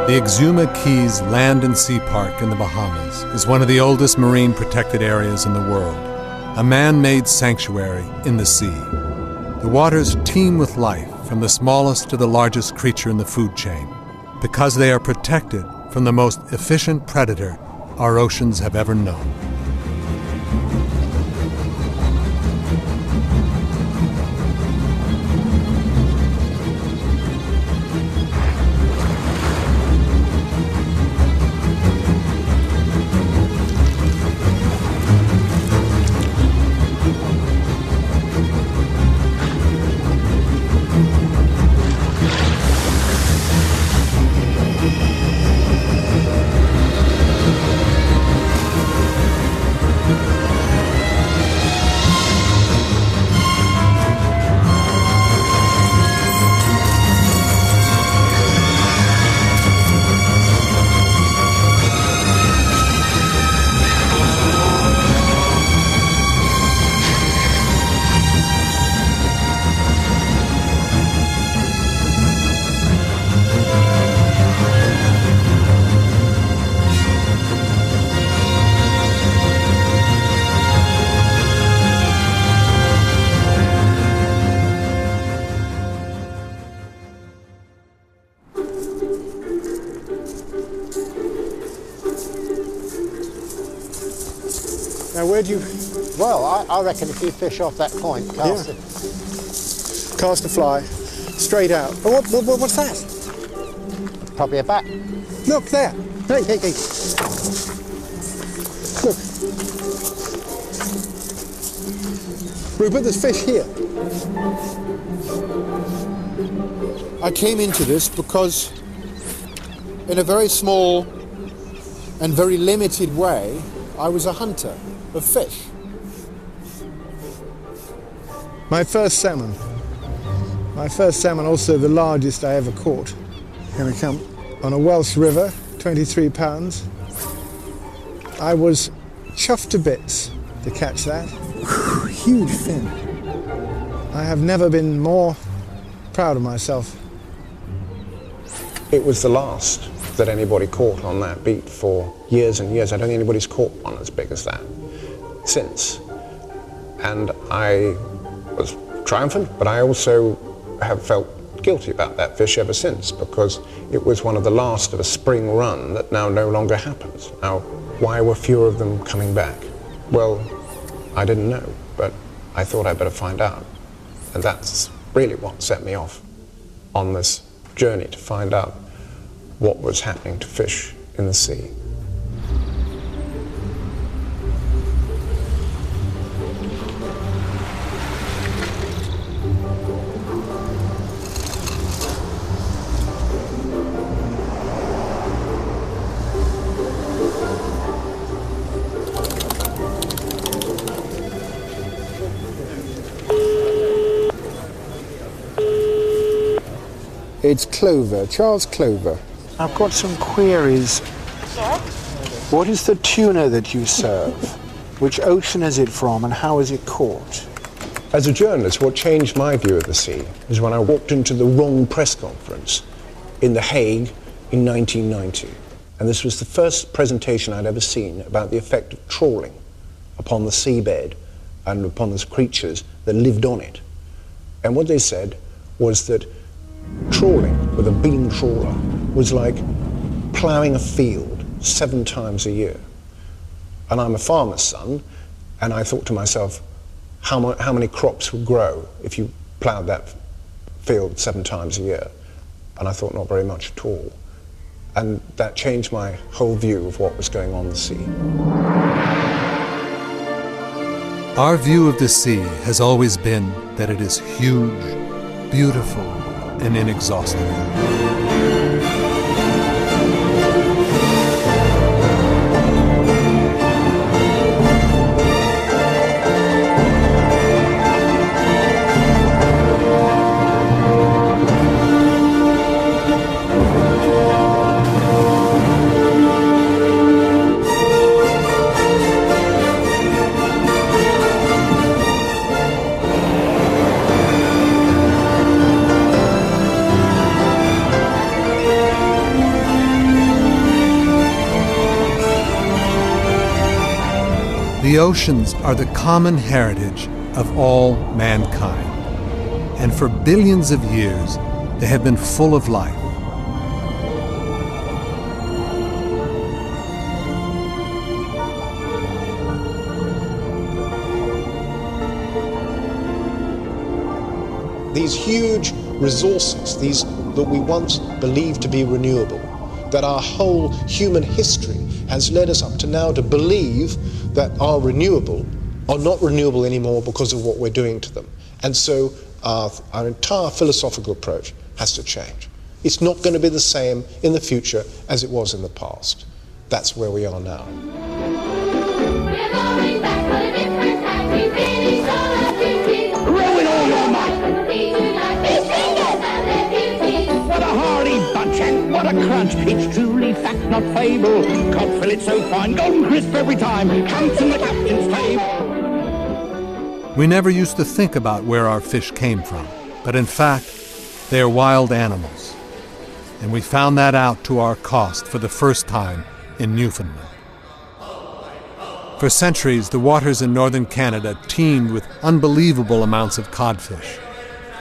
The Exuma Keys Land and Sea Park in the Bahamas is one of the oldest marine protected areas in the world, a man-made sanctuary in the sea. The waters teem with life from the smallest to the largest creature in the food chain, because they are protected from the most efficient predator our oceans have ever known. Now, where do you... Well, I reckon if you fish off that point, cast it. Cast a fly, straight out. Oh, what's that? Probably a bat. Look, there. Hey. Look. Rupert, there's fish here. I came into this because, in a very small and very limited way, I was a hunter of fish. My first salmon. My first salmon, also the largest I ever caught. Here we come. On a Welsh river, 23 pounds. I was chuffed to bits to catch that. Huge fin. I have never been more proud of myself. It was the last that anybody caught on that beat for years and years. I don't think anybody's caught one as big as that since. And I was triumphant, but I also have felt guilty about that fish ever since, because it was one of the last of a spring run that now no longer happens. Now, why were fewer of them coming back? Well, I didn't know, but I thought I'd better find out. And that's really what set me off on this journey to find out what was happening to fish in the sea. It's Clover, Charles Clover. I've got some queries. What is the tuna that you serve? Which ocean is it from and how is it caught? As a journalist, what changed my view of the sea is when I walked into the wrong press conference in The Hague in 1990. And this was the first presentation I'd ever seen about the effect of trawling upon the seabed and upon the creatures that lived on it. And what they said was that trawling with a beam trawler was like ploughing a field 7 times a year. And I'm a farmer's son, and I thought to myself, how many crops would grow if you ploughed that field 7 times a year? And I thought not very much at all. And that changed my whole view of what was going on in the sea. Our view of the sea has always been that it is huge, beautiful, and inexhaustible. The oceans are the common heritage of all mankind, and for billions of years they have been full of life. These huge resources, these that we once believed to be renewable, that our whole human history has led us up to now to believe that are renewable are not renewable anymore because of what we're doing to them. And so our entire philosophical approach has to change. It's not going to be the same in the future as it was in the past. That's where we are now. We're going back for a different time. We really saw a beauty. Roll with all your might. What a hardy bunch and what a crunch. It's truly fact, not fable. Cod fillet so fine, golden crisp every time. Comes from the captain's table. We never used to think about where our fish came from, but in fact, they are wild animals. And we found that out to our cost for the first time in Newfoundland. For centuries, the waters in northern Canada teemed with unbelievable amounts of codfish.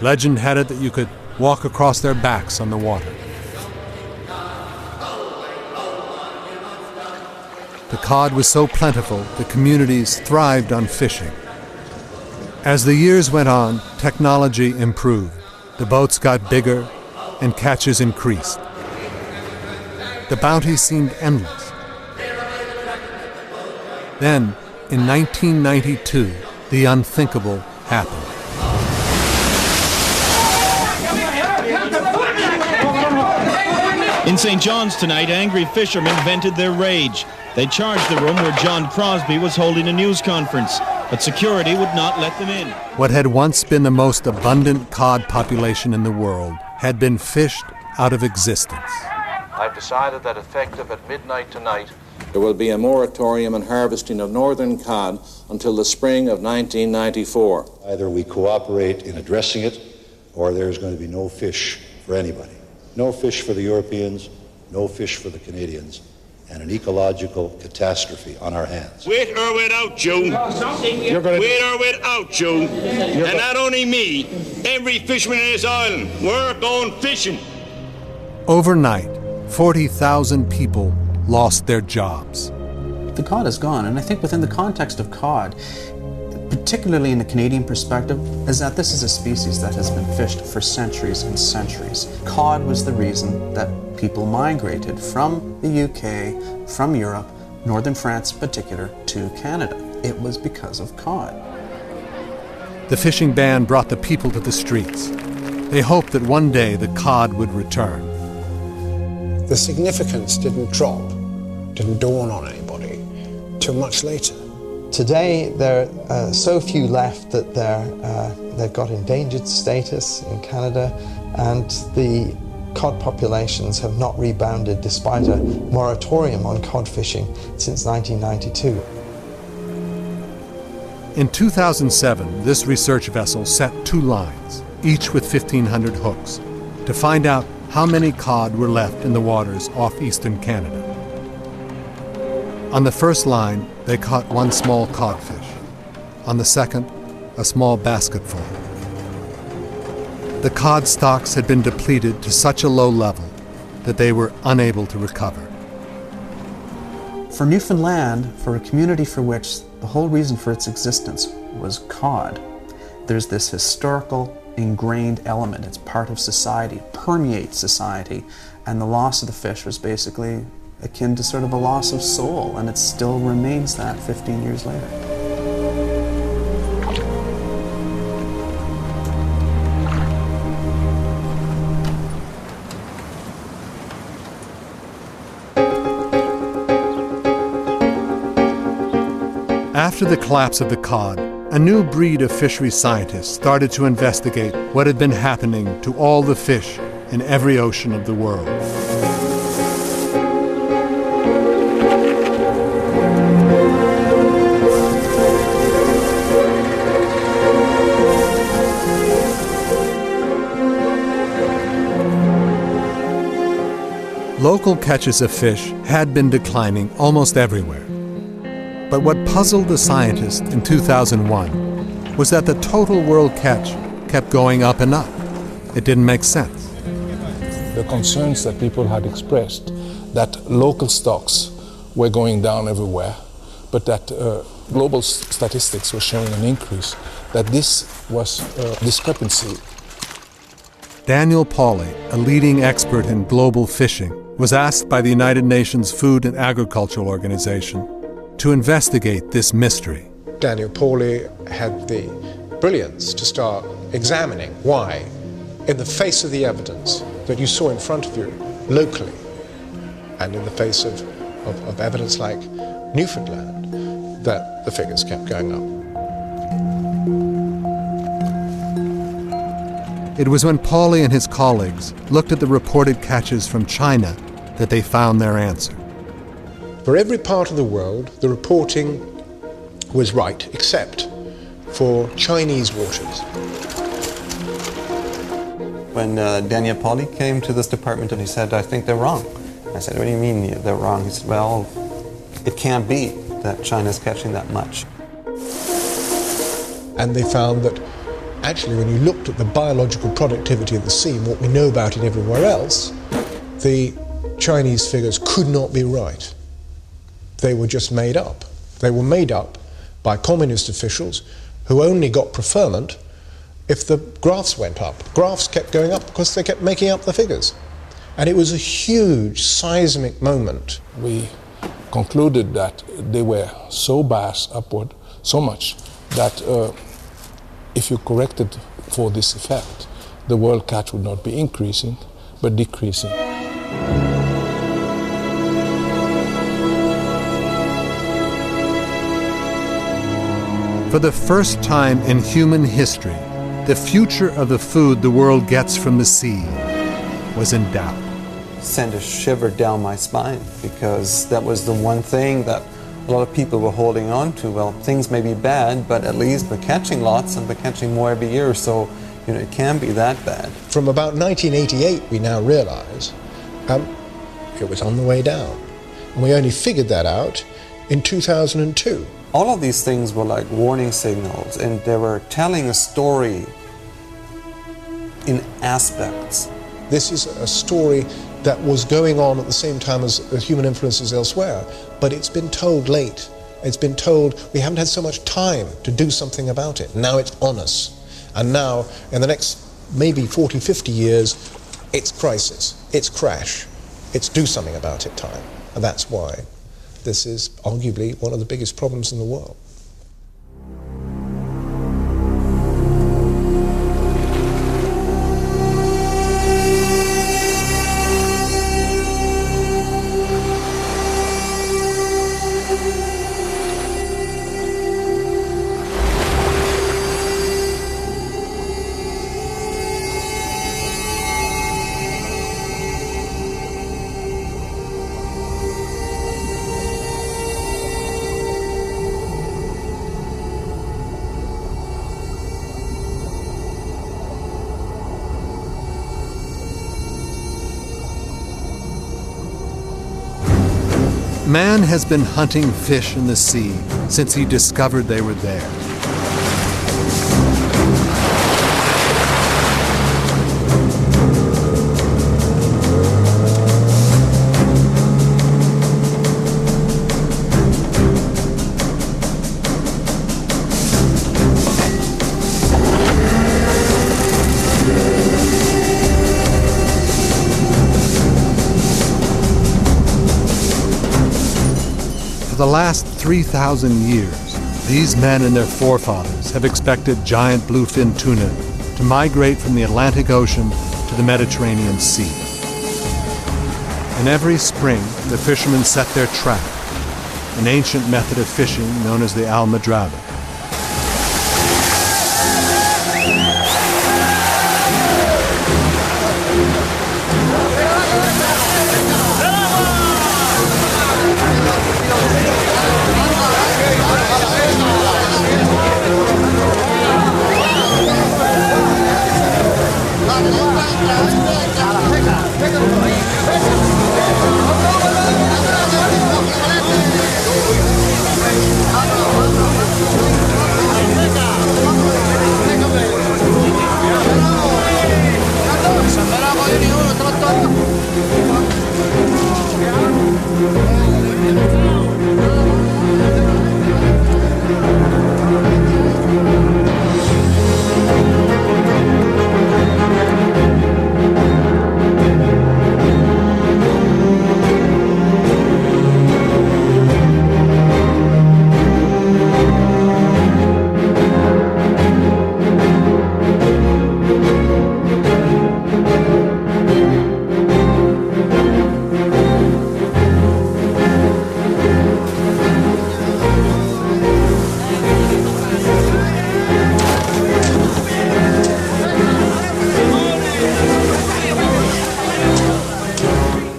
Legend had it that you could walk across their backs on the water. The cod was so plentiful, the communities thrived on fishing. As the years went on, technology improved. The boats got bigger and catches increased. The bounty seemed endless. Then, in 1992, the unthinkable happened. In St. John's tonight, angry fishermen vented their rage. They charged the room where John Crosby was holding a news conference, but security would not let them in. What had once been the most abundant cod population in the world had been fished out of existence. I've decided that effective at midnight tonight, there will be a moratorium on harvesting of northern cod until the spring of 1994. Either we cooperate in addressing it, or there's going to be no fish for anybody. No fish for the Europeans, no fish for the Canadians, and an ecological catastrophe on our hands. With or without you, with or without you, and not only me, every fisherman in this island, we're going fishing. Overnight, 40,000 people lost their jobs. The cod is gone, and I think within the context of cod, particularly in the Canadian perspective, is that this is a species that has been fished for centuries and centuries. Cod was the reason that people migrated from the UK, from Europe, northern France in particular, to Canada. It was because of cod. The fishing ban brought the people to the streets. They hoped that one day the cod would return. The significance didn't drop, didn't dawn on anybody till much later. Today, there are so few left that they've got endangered status in Canada, and the cod populations have not rebounded despite a moratorium on cod fishing since 1992. In 2007, this research vessel set 2 lines, each with 1,500 hooks, to find out how many cod were left in the waters off eastern Canada. On the first line, they caught 1 small codfish. On the second, a small basketful. The cod stocks had been depleted to such a low level that they were unable to recover. For Newfoundland, for a community for which the whole reason for its existence was cod, there's this historical, ingrained element. It's part of society, permeates society, and the loss of the fish was basically akin to sort of a loss of soul, and it still remains that 15 years later. After the collapse of the cod, a new breed of fishery scientists started to investigate what had been happening to all the fish in every ocean of the world. Local catches of fish had been declining almost everywhere. But what puzzled the scientists in 2001 was that the total world catch kept going up and up. It didn't make sense. The concerns that people had expressed that local stocks were going down everywhere, but that global statistics were showing an increase, that this was a discrepancy. Daniel Pauly, a leading expert in global fishing, was asked by the United Nations Food and Agriculture Organization to investigate this mystery. Daniel Pauly had the brilliance to start examining why, in the face of the evidence that you saw in front of you locally, and in the face of evidence like Newfoundland, that the figures kept going up. It was when Pauly and his colleagues looked at the reported catches from China that they found their answer. For every part of the world, the reporting was right, except for Chinese waters. When Daniel Pauly came to this department and he said, I think they're wrong. I said, what do you mean they're wrong? He said, well, it can't be that China's catching that much. And they found that actually when you looked at the biological productivity of the sea and what we know about it everywhere else, the Chinese figures could not be right. They were just made up. They were made up by communist officials who only got preferment if the graphs went up. Graphs kept going up because they kept making up the figures. And it was a huge seismic moment. We concluded that they were so biased upward, so much, that if you corrected for this effect, the world catch would not be increasing, but decreasing. For the first time in human history, the future of the food the world gets from the sea was in doubt. Sent a shiver down my spine, because that was the one thing that a lot of people were holding on to. Well, things may be bad, but at least we're catching lots and we're catching more every year, so it can't be that bad. From about 1988, we now realize it was on the way down. And we only figured that out in 2002. All of these things were like warning signals, and they were telling a story in aspects. This is a story that was going on at the same time as human influences elsewhere, but it's been told late. It's been told we haven't had so much time to do something about it. Now it's on us. And now, in the next maybe 40, 50 years, it's crisis, it's crash, it's do something about it time. And that's why this is arguably one of the biggest problems in the world. Man has been hunting fish in the sea since he discovered they were there. For the last 3,000 years, these men and their forefathers have expected giant bluefin tuna to migrate from the Atlantic Ocean to the Mediterranean Sea. And every spring, the fishermen set their trap, an ancient method of fishing known as the almadraba.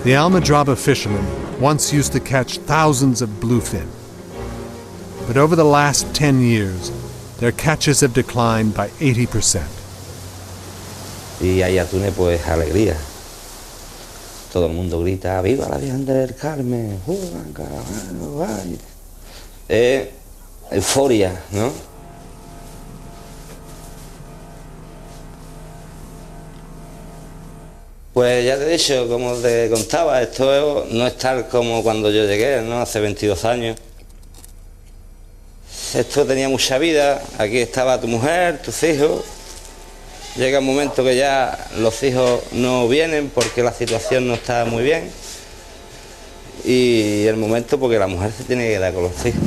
The Almadraba fishermen once used to catch thousands of bluefin. But over the last 10 years, their catches have declined by 80%. Y hay atunes, pues, alegría. Todo el mundo grita, ¡viva la Virgen del Carmen! ¡Juegan, caravano, vaya! Euforia, ¿no? Pues ya te he dicho, como te contaba, esto no es tal como cuando yo llegué, ¿no? Hace 22 años. Esto tenía mucha vida, aquí estaba tu mujer, tus hijos. Llega un momento que ya los hijos no vienen porque la situación no está muy bien. Y el momento porque la mujer se tiene que quedar con los hijos.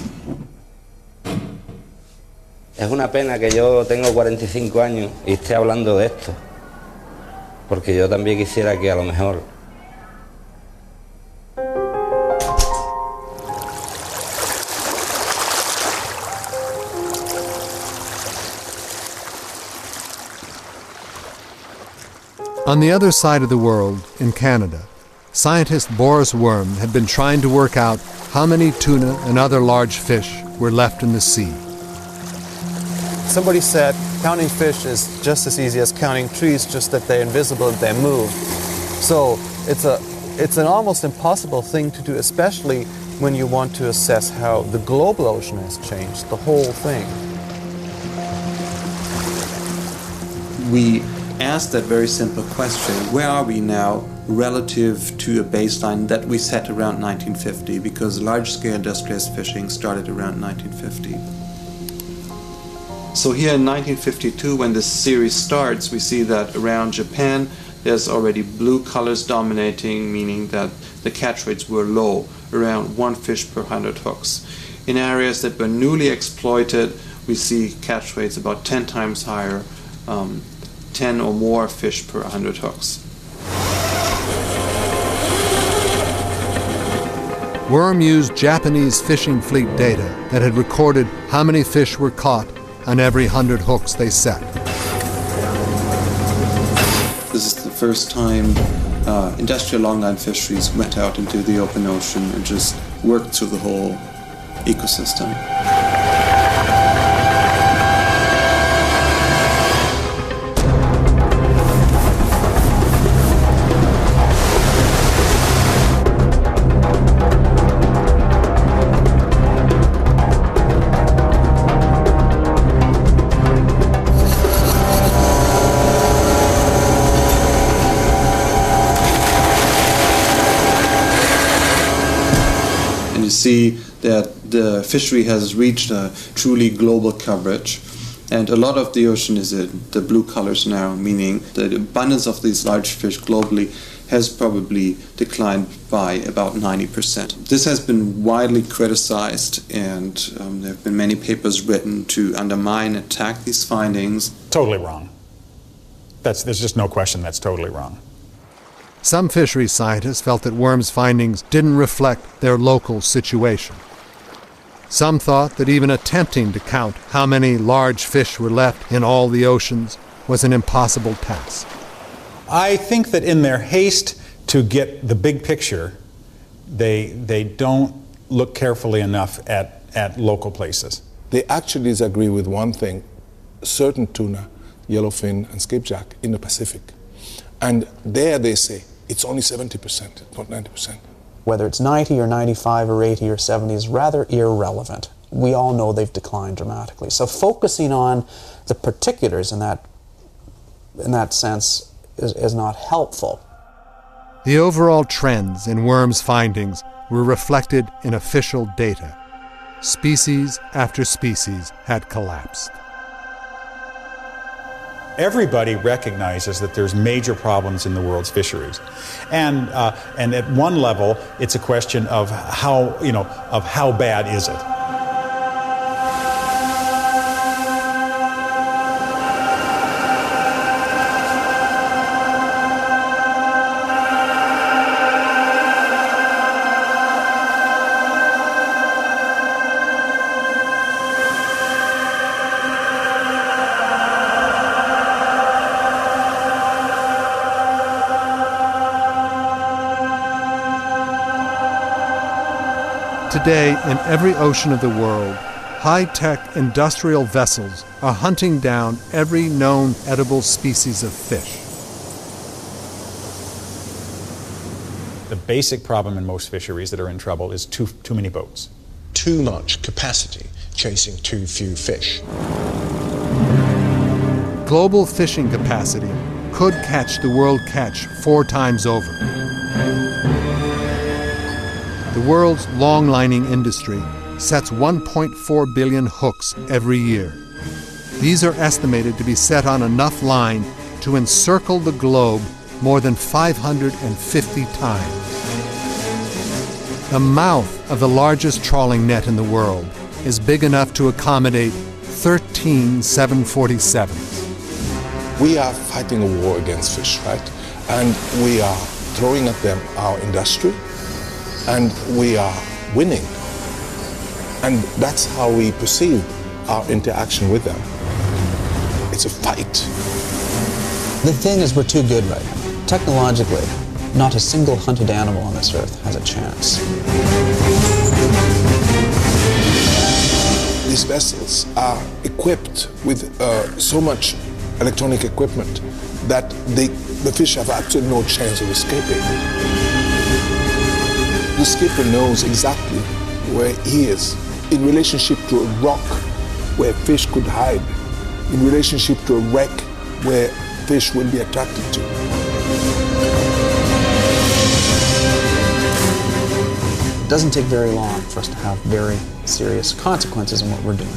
Es una pena que yo tengo 45 años y esté hablando de esto. Porque yo también quisiera que a lo mejor On the other side of the world, in Canada, scientist Boris Worm had been trying to work out how many tuna and other large fish were left in the sea. Somebody said counting fish is just as easy as counting trees, just that they're invisible and they move. So it's an almost impossible thing to do, especially when you want to assess how the global ocean has changed, the whole thing. We asked that very simple question: where are we now relative to a baseline that we set around 1950, because large-scale industrialized fishing started around 1950. So here in 1952, when this series starts, we see that around Japan there's already blue colors dominating, meaning that the catch rates were low, around 1 fish per 100 hooks. In areas that were newly exploited, we see catch rates about 10 times higher, 10 or more fish per 100 hooks. Worm used Japanese fishing fleet data that had recorded how many fish were caught on every 100 hooks they set. This is the first time industrial longline fisheries went out into the open ocean and just worked through the whole ecosystem. See that the fishery has reached a truly global coverage, and a lot of the ocean is in the blue colors now, meaning the abundance of these large fish globally has probably declined by about 90%. This has been widely criticized, and there have been many papers written to undermine and attack these findings. Totally wrong. There's just no question that's totally wrong. Some fisheries scientists felt that Worm's findings didn't reflect their local situation. Some thought that even attempting to count how many large fish were left in all the oceans was an impossible task. I think that in their haste to get the big picture, they don't look carefully enough at local places. They actually disagree with one thing: certain tuna, yellowfin and skipjack in the Pacific. And there they say it's only 70%, not 90%. Whether it's 90 or 95 or 80 or 70 is rather irrelevant. We all know they've declined dramatically. So focusing on the particulars in that sense is not helpful. The overall trends in worms' findings were reflected in official data. Species after species had collapsed. Everybody recognizes that there's major problems in the world's fisheries, and at one level, it's a question of how bad is it. Today, in every ocean of the world, high-tech industrial vessels are hunting down every known edible species of fish. The basic problem in most fisheries that are in trouble is too many boats. Too much capacity chasing too few fish. Global fishing capacity could catch the world catch 4 times over. The world's long-lining industry sets 1.4 billion hooks every year. These are estimated to be set on enough line to encircle the globe more than 550 times. The mouth of the largest trawling net in the world is big enough to accommodate 13 747s. We are fighting a war against fish, right? And we are throwing at them our industry, and we are winning. And that's how we perceive our interaction with them. It's a fight. The thing is, we're too good right now. Technologically, not a single hunted animal on this earth has a chance. These vessels are equipped with so much electronic equipment that the fish have absolutely no chance of escaping. The skipper knows exactly where he is in relationship to a rock where fish could hide, in relationship to a wreck where fish will be attracted to. It doesn't take very long for us to have very serious consequences in what we're doing.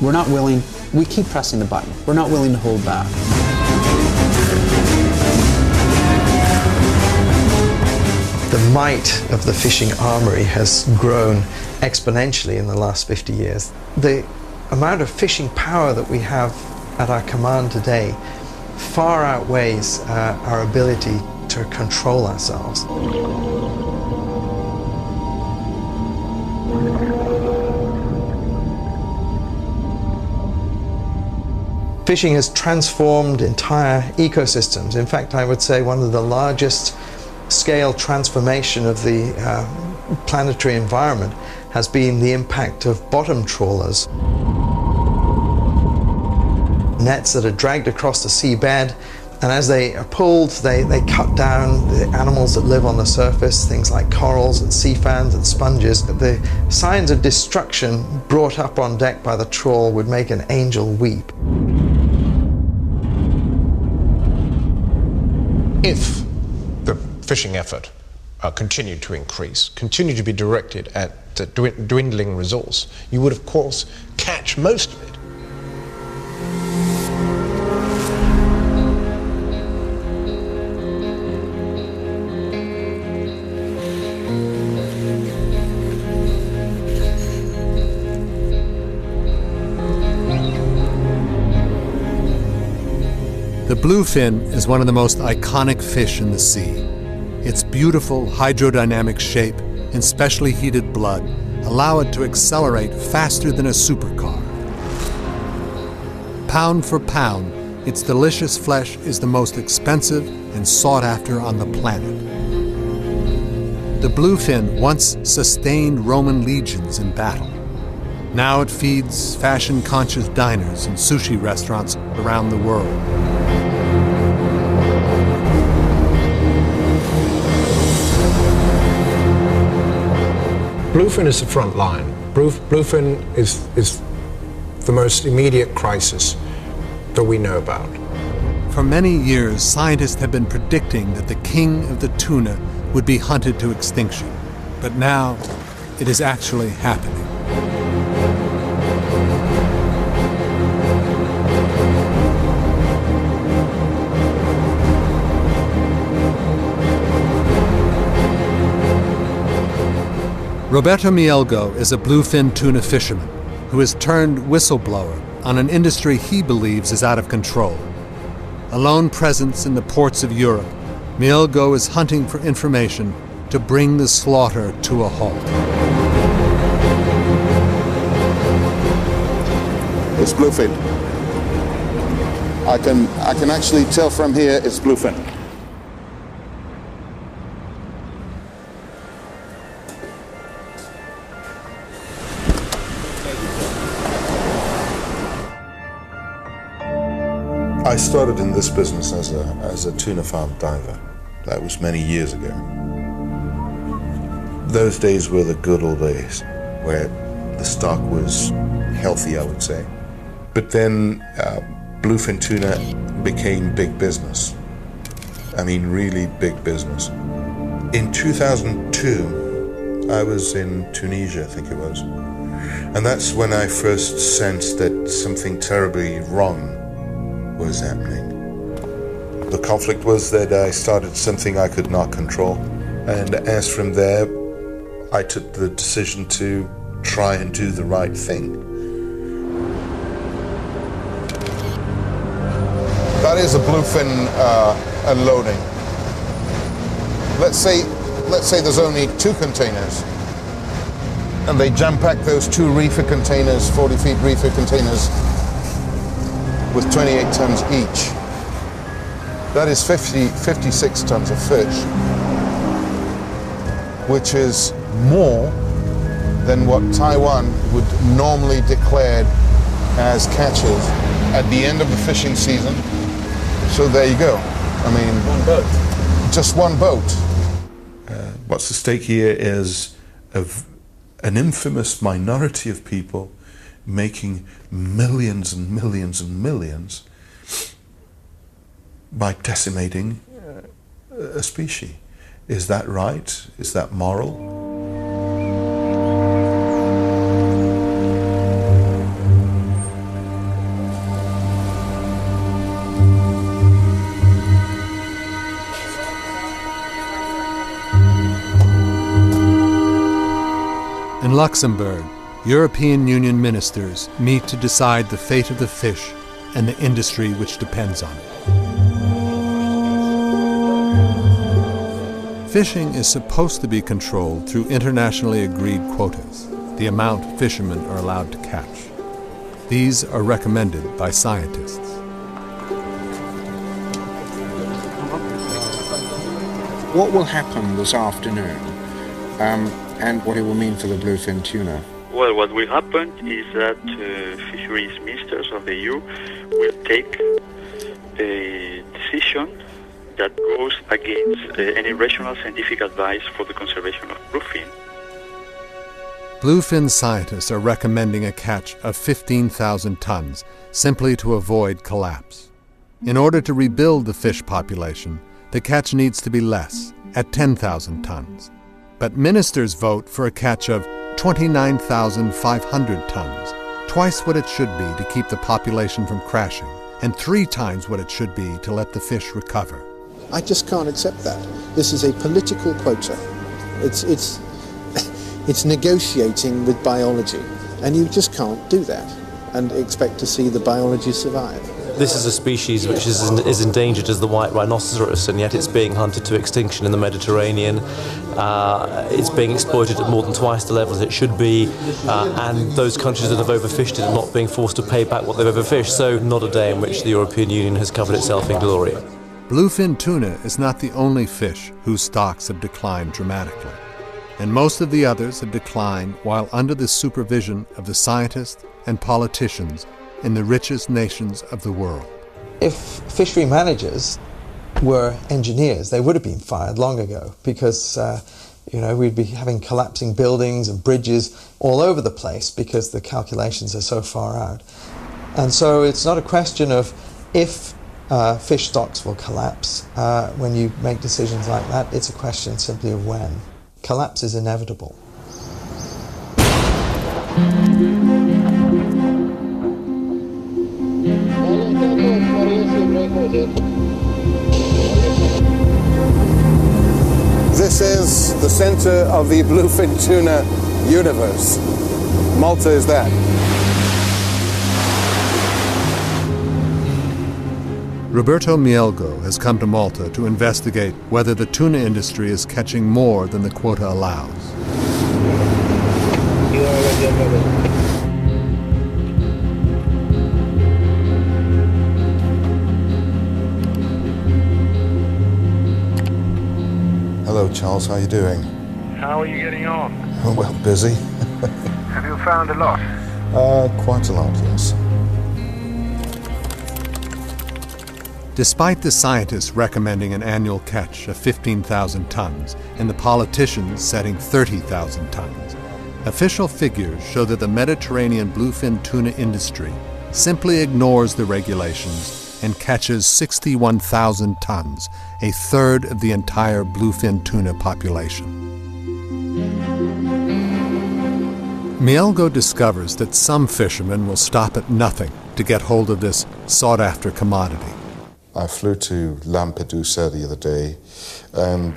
We're not willing, we keep pressing the button. We're not willing to hold back. The might of the fishing armory has grown exponentially in the last 50 years. The amount of fishing power that we have at our command today far outweighs our ability to control ourselves. Fishing has transformed entire ecosystems. In fact, I would say one of the largest scale transformation of the planetary environment has been the impact of bottom trawlers. Nets that are dragged across the seabed, and as they are pulled, they cut down the animals that live on the surface, things like corals and sea fans and sponges. The signs of destruction brought up on deck by the trawl would make an angel weep. If the fishing effort continued to increase, continued to be directed at the dwindling resource, you would of course catch most of it. The bluefin is one of the most iconic fish in the sea. Its beautiful hydrodynamic shape and specially heated blood allow it to accelerate faster than a supercar. Pound for pound, its delicious flesh is the most expensive and sought after on the planet. The bluefin once sustained Roman legions in battle. Now it feeds fashion-conscious diners and sushi restaurants around the world. Bluefin is the front line. Bluefin is the most immediate crisis that we know about. For many years, scientists have been predicting that the king of the tuna would be hunted to extinction. But now, it is actually happening. Roberto Mielgo is a bluefin tuna fisherman who has turned whistleblower on an industry he believes is out of control. A lone presence in the ports of Europe, Mielgo is hunting for information to bring the slaughter to a halt. It's bluefin. I can actually tell from here it's bluefin. I started in this business as a tuna farm diver. That was many years ago. Those days were the good old days, where the stock was healthy, I would say. But then bluefin tuna became big business. I mean, really big business. In 2002, I was in Tunisia, I think it was. And that's when I first sensed that something terribly wrong was happening. The conflict was that I started something I could not control. And as from there, I took the decision to try and do the right thing. That is a bluefin unloading. Let's say there's only 2 containers, and they jam-pack those 2 reefer containers, 40 feet reefer containers, with 28 tons each. That is 56 tons of fish, which is more than what Taiwan would normally declare as catches at the end of the fishing season. So there you go. I mean, one boat. Just one boat. What's at stake here is an infamous minority of people making millions and millions and millions by decimating a species. Is that right? Is that moral? In Luxembourg, European Union ministers meet to decide the fate of the fish and the industry which depends on it. Fishing is supposed to be controlled through internationally agreed quotas, the amount fishermen are allowed to catch. These are recommended by scientists. What will happen this afternoon, and what it will mean for the bluefin tuna? Well, what will happen is that fisheries ministers of the EU will take a decision that goes against any rational scientific advice for the conservation of bluefin. Bluefin scientists are recommending a catch of 15,000 tons simply to avoid collapse. In order to rebuild the fish population, the catch needs to be less, at 10,000 tons. But ministers vote for a catch of 29,500 tons, twice what it should be to keep the population from crashing, and 3 times what it should be to let the fish recover. I just can't accept that. This is a political quota. It's negotiating with biology, and you just can't do that and expect to see the biology survive. This is a species which is endangered as the white rhinoceros, and yet it's being hunted to extinction in the Mediterranean. It's being exploited at more than twice the levels it should be, and those countries that have overfished it are not being forced to pay back what they've overfished, so not a day in which the European Union has covered itself in glory. Bluefin tuna is not the only fish whose stocks have declined dramatically, and most of the others have declined while under the supervision of the scientists and politicians in the richest nations of the world. If fishery managers were engineers, they would have been fired long ago, because we'd be having collapsing buildings and bridges all over the place because the calculations are so far out. And so it's not a question of if fish stocks will collapse. When you make decisions like that, it's a question simply of when. Collapse is inevitable. This is the center of the bluefin tuna universe. Malta is that. Roberto Mielgo has come to Malta to investigate whether the tuna industry is catching more than the quota allows. Hello, Charles. How are you doing? How are you getting on? Oh, well, busy. Have you found a lot? Quite a lot, yes. Despite the scientists recommending an annual catch of 15,000 tons and the politicians setting 30,000 tons, official figures show that the Mediterranean bluefin tuna industry simply ignores the regulations and catches 61,000 tons, a third of the entire bluefin tuna population. Mielgo discovers that some fishermen will stop at nothing to get hold of this sought-after commodity. I flew to Lampedusa the other day, and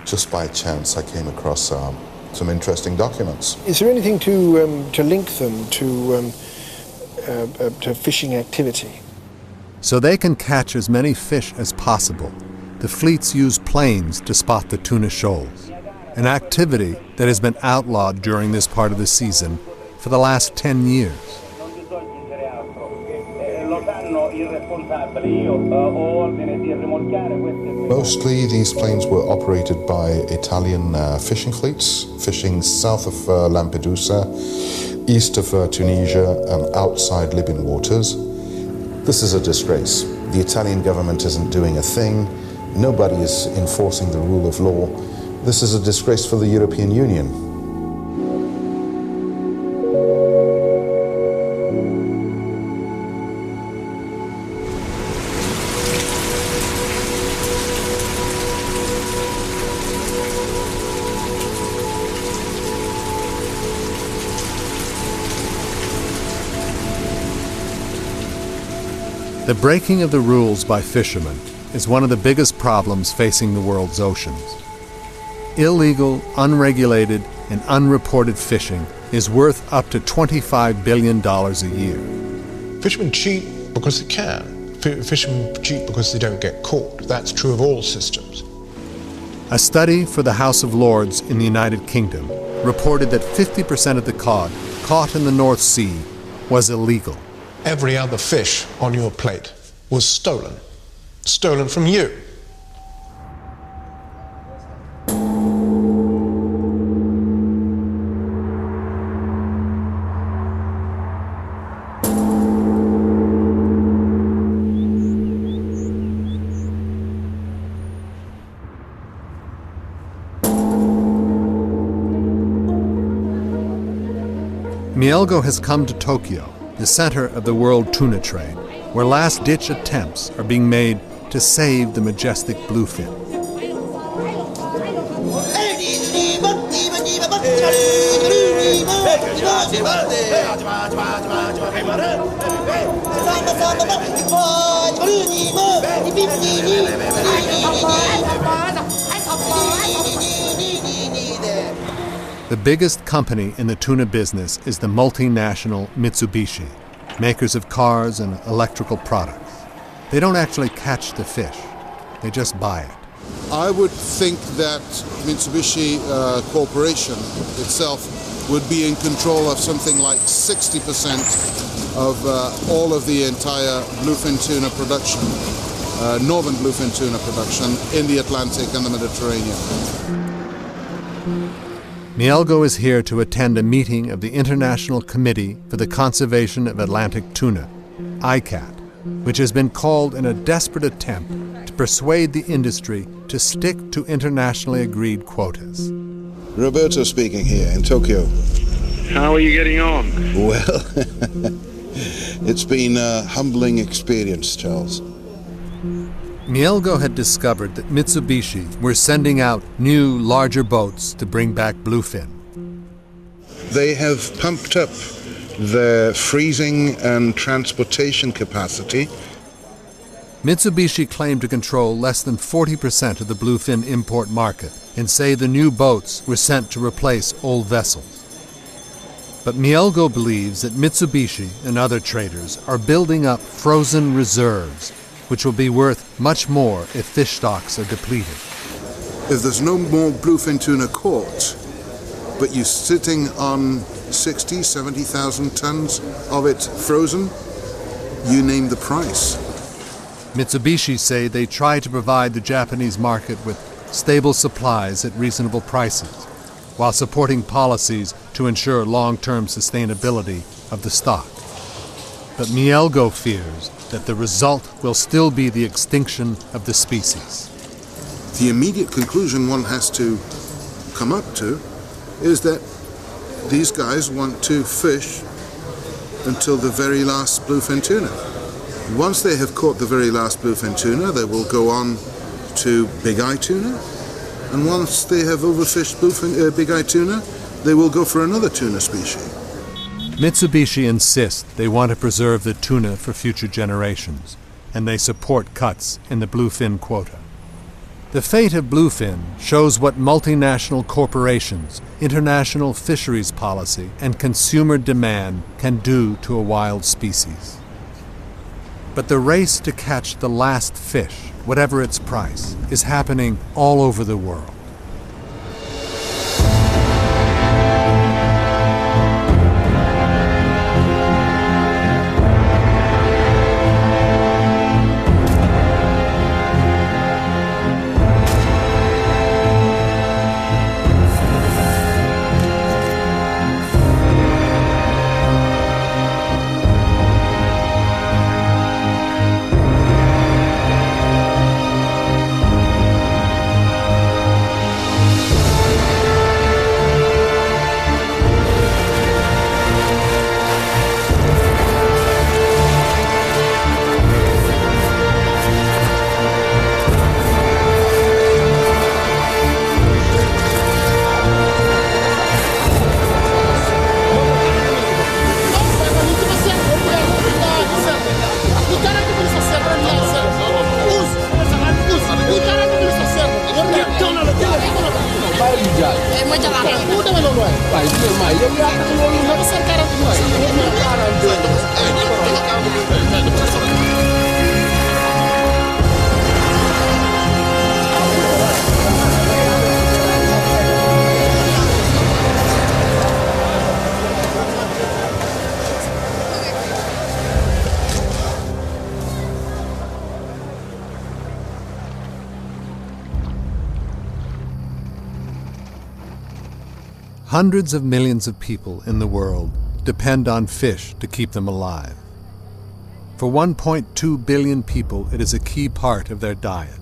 just by chance I came across some interesting documents. Is there anything to link them to fishing activity? So they can catch as many fish as possible, the fleets use planes to spot the tuna shoals, an activity that has been outlawed during this part of the season for the last 10 years. Mostly these planes were operated by Italian fishing fleets, fishing south of Lampedusa, east of Tunisia, and outside Libyan waters. This is a disgrace. The Italian government isn't doing a thing. Nobody is enforcing the rule of law. This is a disgrace for the European Union. The breaking of the rules by fishermen is one of the biggest problems facing the world's oceans. Illegal, unregulated, and unreported fishing is worth up to $25 billion a year. Fishermen cheat because they can. Fishermen cheat because they don't get caught. That's true of all systems. A study for the House of Lords in the United Kingdom reported that 50% of the cod caught in the North Sea was illegal. Every other fish on your plate was stolen. Stolen from you. Mielgo has come to Tokyo, the center of the world tuna trade, where last-ditch attempts are being made to save the majestic bluefin. The biggest company in the tuna business is the multinational Mitsubishi, makers of cars and electrical products. They don't actually catch the fish, they just buy it. I would think that Mitsubishi Corporation itself would be in control of something like 60% of all of the entire bluefin tuna production, northern bluefin tuna production in the Atlantic and the Mediterranean. Mielgo is here to attend a meeting of the International Committee for the Conservation of Atlantic Tuna, ICAT, which has been called in a desperate attempt to persuade the industry to stick to internationally agreed quotas. Roberto speaking here in Tokyo. How are you getting on? Well, it's been a humbling experience, Charles. Mielgo had discovered that Mitsubishi were sending out new, larger boats to bring back bluefin. They have pumped up their freezing and transportation capacity. Mitsubishi claimed to control less than 40% of the bluefin import market and say the new boats were sent to replace old vessels. But Mielgo believes that Mitsubishi and other traders are building up frozen reserves, which will be worth much more if fish stocks are depleted. If there's no more bluefin tuna caught, but you're sitting on 60, 70,000 tons of it frozen, you name the price. Mitsubishi say they try to provide the Japanese market with stable supplies at reasonable prices, while supporting policies to ensure long-term sustainability of the stock. But Mielgo fears that the result will still be the extinction of the species. The immediate conclusion one has to come up to is that these guys want to fish until the very last bluefin tuna. Once they have caught the very last bluefin tuna, they will go on to big-eye tuna, and once they have overfished big-eye tuna, they will go for another tuna species. Mitsubishi insists they want to preserve the tuna for future generations, and they support cuts in the bluefin quota. The fate of bluefin shows what multinational corporations, international fisheries policy, and consumer demand can do to a wild species. But the race to catch the last fish, whatever its price, is happening all over the world. Hundreds of millions of people in the world depend on fish to keep them alive. For 1.2 billion people, it is a key part of their diet.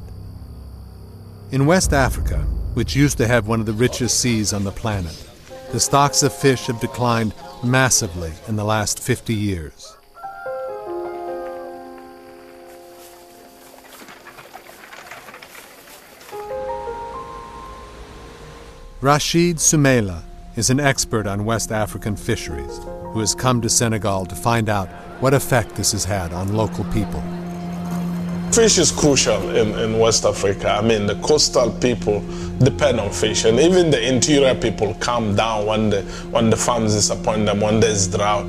In West Africa, which used to have one of the richest seas on the planet, the stocks of fish have declined massively in the last 50 years. Rashid Soumaila is an expert on West African fisheries who has come to Senegal to find out what effect this has had on local people. Fish is crucial in West Africa. I mean, the coastal people depend on fish, and even the interior people come down when the farms disappoint them, when there's drought,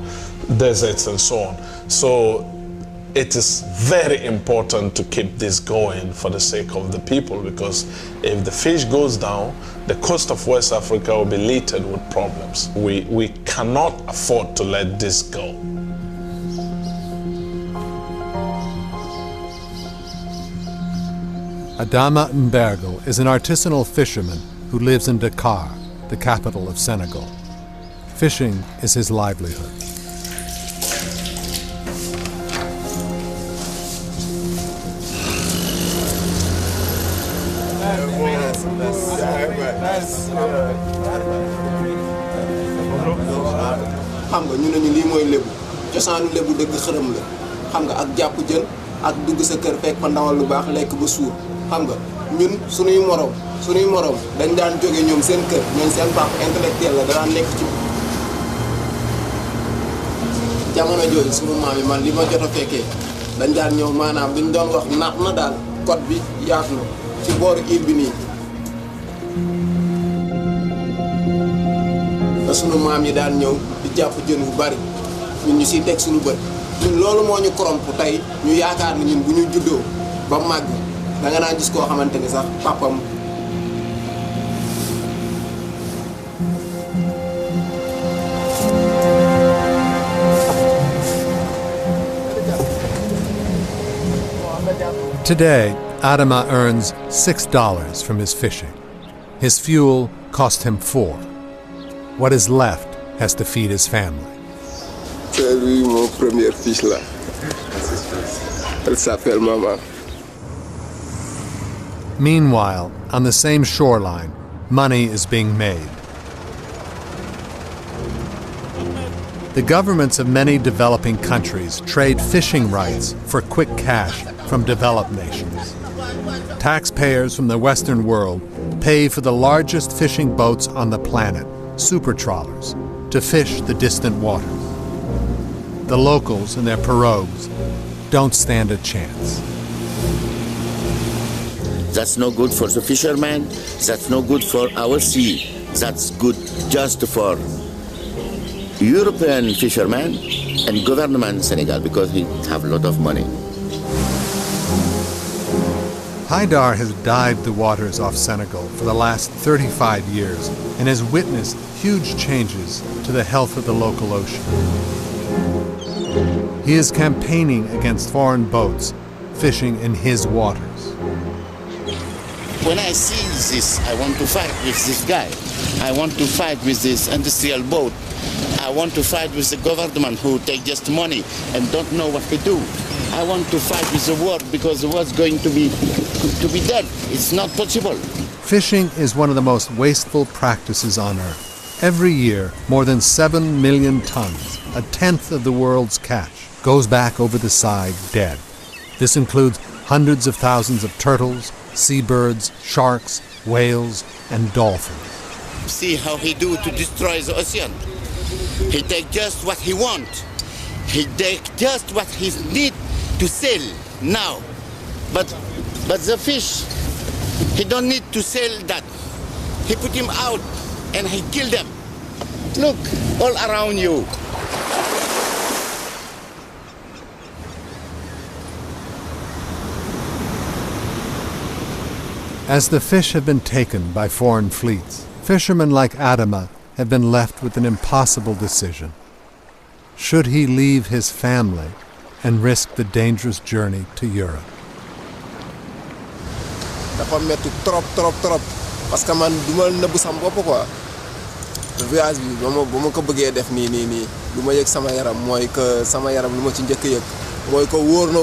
deserts and so on. So it is very important to keep this going for the sake of the people, because if the fish goes down, the coast of West Africa will be littered with problems. We cannot afford to let this go. Adama Mbergo is an artisanal fisherman who lives in Dakar, the capital of Senegal. Fishing is his livelihood. xam nga ñu ne ñu lii mooy lébu cosaanu lébu dëgg xërëm la xam nga ak jàpp jën ak dugg sa kër fekk fa ndawal lu baax lekk ba suur xam nga ñun suñuy morom dañ daan jóge ñoom seen kër ñoom seen papa intellectuel la daan nekk ci jamono jooju suñu maam yi man li ma jot a fekkee dañ daan ñëw maanaam duñ doon wax naat na daal côte bi yaatu na ci booru île bi nii te suñu maam yi daan ñëw di jàpp jën bu bari ñun ñu siy teg suñu bët ñun loolu moo ñu koromp tey ñu yaakaar ni ñun bu ñu juddoo ba màgg da nga naa gis koo xamante ni sax papam Today, Adama earns $6 from his fishing. His fuel cost him $4. What is left has to feed his family. C'est lui mon premier fils là. Elle s'appelle Maman. Meanwhile, on the same shoreline, money is being made. The governments of many developing countries trade fishing rights for quick cash from developed nations. Taxpayers from the Western world pay for the largest fishing boats on the planet, super trawlers, to fish the distant waters. The locals and their pirogues don't stand a chance. That's no good for the fishermen, that's no good for our sea. That's good just for European fishermen and government Senegal because he have a lot of money. Haidar has dived the waters off Senegal for the last 35 years and has witnessed huge changes to the health of the local ocean. He is campaigning against foreign boats fishing in his waters. When I see this, I want to fight with this guy. I want to fight with this industrial boat. I want to fight with the government who take just money and don't know what to do. I want to fight with the world because the world's going to be dead. It's not possible. Fishing is one of the most wasteful practices on Earth. Every year, more than 7 million tons, a tenth of the world's catch, goes back over the side dead. This includes hundreds of thousands of turtles, seabirds, sharks, whales, and dolphins. See how he do to destroy the ocean. He take just what he want. He take just what he need to sell now. But the fish, he don't need to sell that. He put him out and he kill them. Look, all around you. As the fish have been taken by foreign fleets, fishermen like Adama have been left with an impossible decision. Should he leave his family and risk the dangerous journey to Europe? dafa metti trop parce que man duma nëbb sama bopp quoi voyage bi ba ma ko bëggee def nii lu ma yëg sama yaram mooy que sama yaram lu ma ci njëkk yëg mooy que wóor na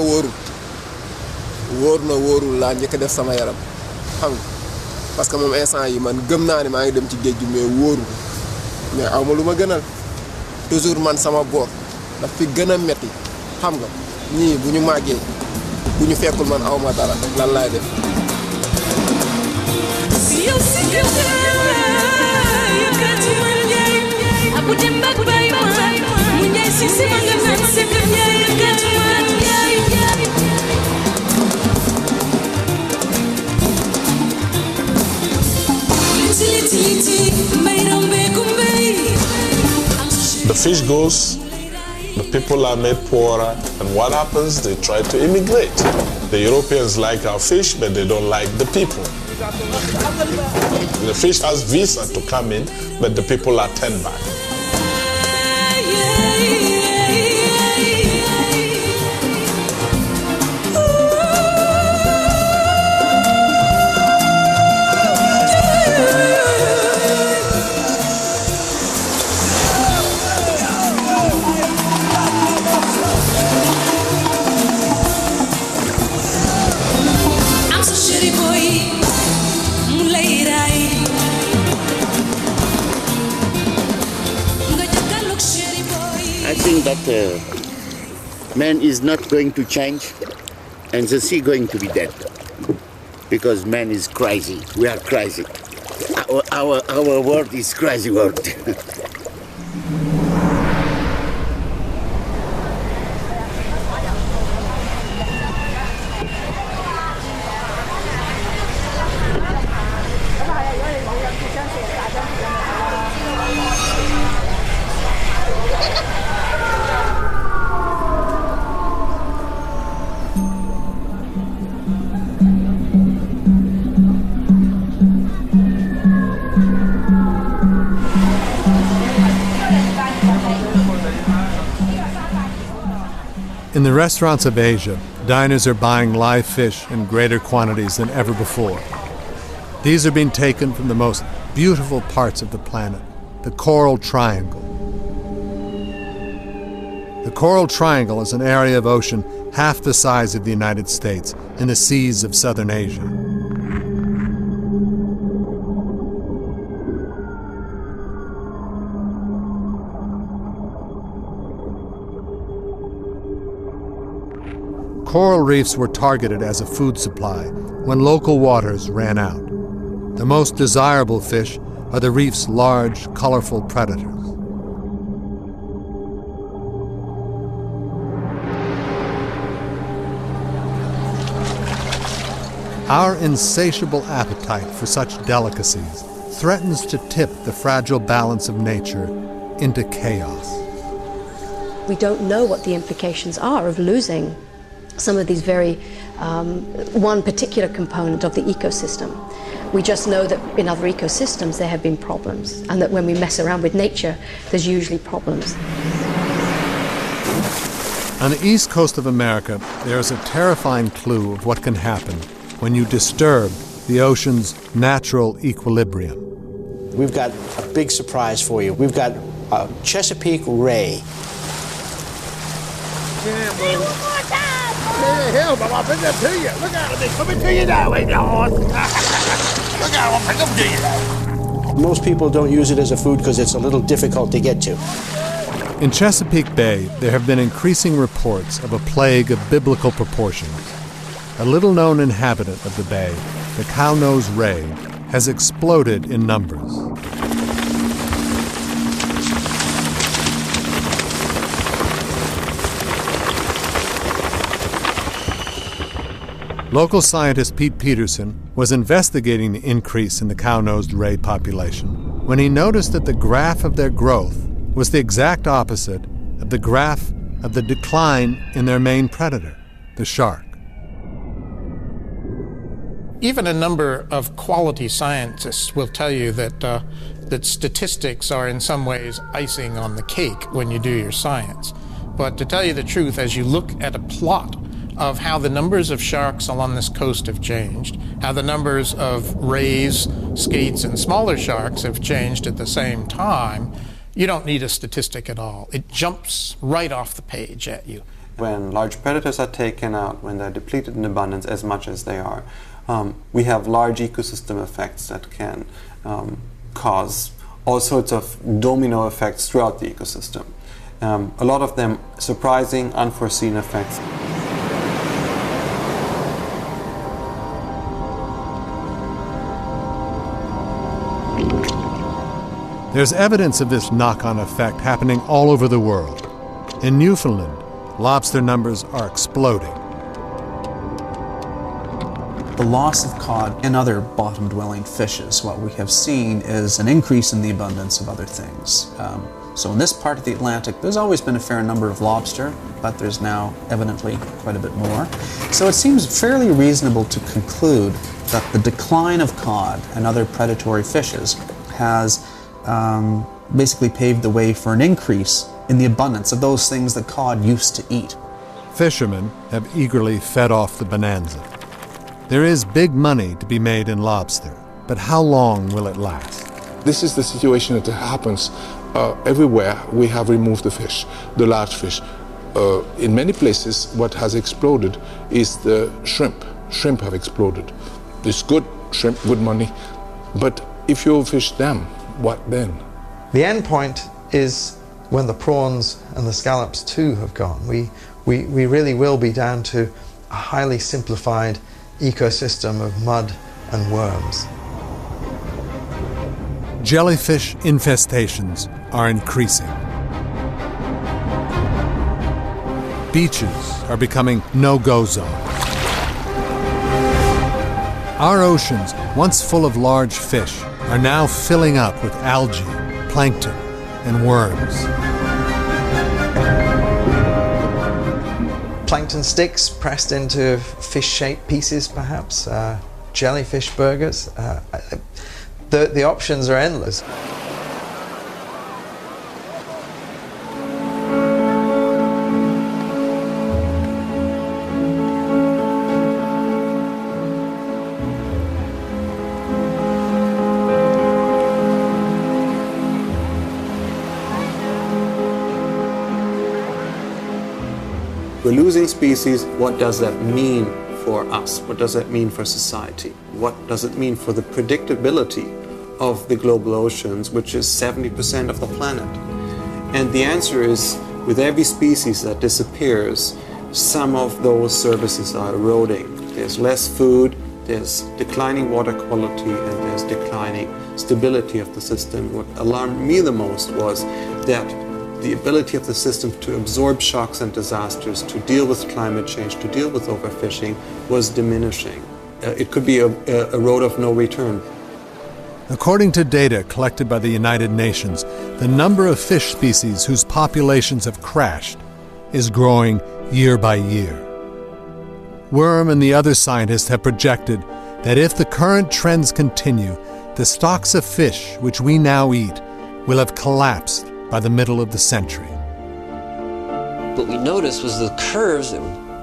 wóorul laa njëkk def sama yaram xam nga parce que moom instant yi man gëm naa ne maa ngi dem ci géej gi mais wóorul mais aw ma lu ma gënal toujours man sama boor daf fi gën a metti xam nga ñii bu ñu màggee bu ñu fekkul man aw ma dara lan laay def. The fish goes, the people are made poorer, and what happens? They try to immigrate. The Europeans like our fish, but they don't like the people. The fish has visa to come in, but the people are turned back. I think that man is not going to change and the sea going to be dead. Because man is crazy. We are crazy. Our world is crazy world. In the restaurants of Asia, diners are buying live fish in greater quantities than ever before. These are being taken from the most beautiful parts of the planet, the Coral Triangle. The Coral Triangle is an area of ocean half the size of the United States in the seas of southern Asia. Coral reefs were targeted as a food supply when local waters ran out. The most desirable fish are the reef's large, colorful predators. Our insatiable appetite for such delicacies threatens to tip the fragile balance of nature into chaos. We don't know what the implications are of losing some of these very, one particular component of the ecosystem. We just know that in other ecosystems there have been problems, and that when we mess around with nature, there's usually problems. On the east coast of America, there is a terrifying clue of what can happen when you disturb the ocean's natural equilibrium. We've got a big surprise for you. We've got a Chesapeake ray. Hell, but I'll bring that to you. Look out, they coming to you now, ain't y'all? Look out, I'll bring them to you. Most people don't use it as a food because it's a little difficult to get to. In Chesapeake Bay, there have been increasing reports of a plague of biblical proportions. A little-known inhabitant of the bay, the cow-nosed ray, has exploded in numbers. Local scientist Pete Peterson was investigating the increase in the cow-nosed ray population when he noticed that the graph of their growth was the exact opposite of the graph of the decline in their main predator, the shark. Even a number of quality scientists will tell you that that statistics are in some ways icing on the cake when you do your science. But to tell you the truth, as you look at a plot of how the numbers of sharks along this coast have changed, how the numbers of rays, skates, and smaller sharks have changed at the same time, you don't need a statistic at all. It jumps right off the page at you. When large predators are taken out, when they're depleted in abundance as much as they are, we have large ecosystem effects that can cause all sorts of domino effects throughout the ecosystem. A lot of them surprising, unforeseen effects. There's evidence of this knock-on effect happening all over the world. In Newfoundland, lobster numbers are exploding. The loss of cod and other bottom-dwelling fishes, what we have seen is an increase in the abundance of other things. So in this part of the Atlantic, there's always been a fair number of lobster, but there's now evidently quite a bit more. So it seems fairly reasonable to conclude that the decline of cod and other predatory fishes has basically paved the way for an increase in the abundance of those things that cod used to eat. Fishermen have eagerly fed off the bonanza. There is big money to be made in lobster, but how long will it last? This is the situation that happens everywhere we have removed the fish, the large fish. In many places, what has exploded is the shrimp. Shrimp have exploded. It's good shrimp, good money, but if you overfish them, what then? The end point is when the prawns and the scallops too have gone. We really will be down to a highly simplified ecosystem of mud and worms. Jellyfish infestations are increasing. Beaches are becoming no-go zones. Our oceans, once full of large fish, are now filling up with algae, plankton, and worms. Plankton sticks pressed into fish-shaped pieces, perhaps. Jellyfish burgers. The options are endless. We're losing species. What does that mean for us? What does that mean for society? What does it mean for the predictability of the global oceans, which is 70% of the planet? And the answer is, with every species that disappears, some of those services are eroding. There's less food, there's declining water quality, and there's declining stability of the system. What alarmed me the most was that the ability of the system to absorb shocks and disasters, to deal with climate change, to deal with overfishing, was diminishing. It could be a road of no return. According to data collected by the United Nations, the number of fish species whose populations have crashed is growing year by year. Worm and the other scientists have projected that if the current trends continue, the stocks of fish which we now eat will have collapsed by the middle of the century. What we noticed was the curves,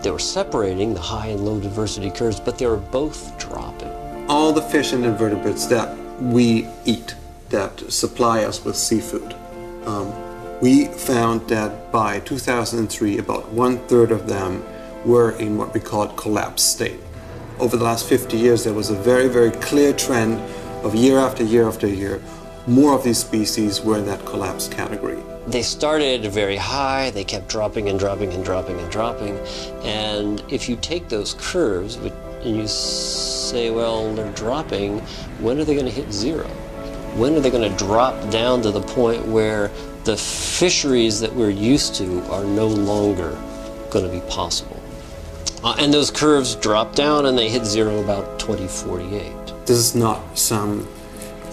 they were separating, the high and low diversity curves, but they were both dropping. All the fish and invertebrates that we eat, that supply us with seafood, we found that by 2003, about 1/3 of them were in what we call collapse state. Over the last 50 years, there was a very, very clear trend of year after year after year, more of these species were in that collapse category. They started very high, they kept dropping and dropping and dropping and dropping, and if you take those curves and you say, well, they're dropping, when are they going to hit zero? When are they going to drop down to the point where the fisheries that we're used to are no longer going to be possible? And those curves drop down and they hit zero about 2048. This is not some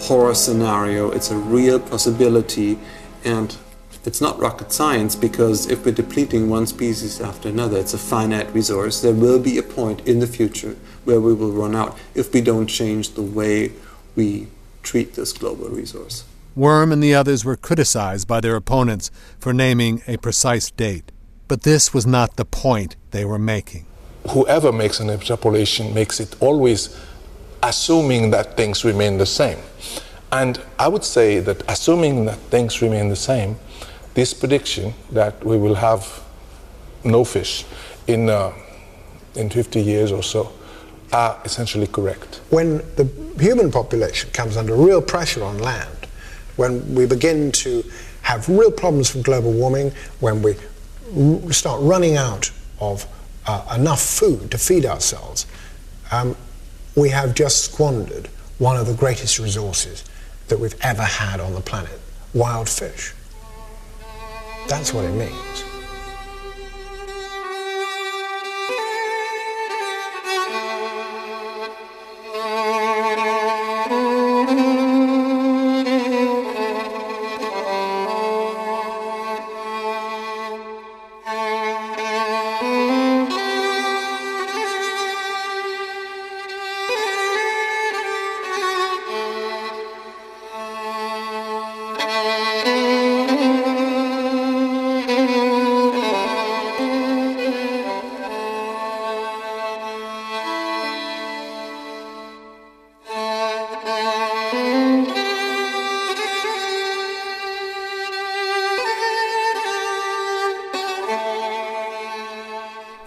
horror scenario, it's a real possibility, and it's not rocket science, because if we're depleting one species after another, it's a finite resource. There will be a point in the future where we will run out if we don't change the way we treat this global resource. Worm and the others were criticized by their opponents for naming a precise date, but this was not the point they were making. Whoever makes an extrapolation makes it always assuming that things remain the same. And I would say that assuming that things remain the same, this prediction that we will have no fish in 50 years or so are essentially correct. When the human population comes under real pressure on land, when we begin to have real problems from global warming, when we start running out of enough food to feed ourselves, we have just squandered one of the greatest resources that we've ever had on the planet, wild fish. That's what it means.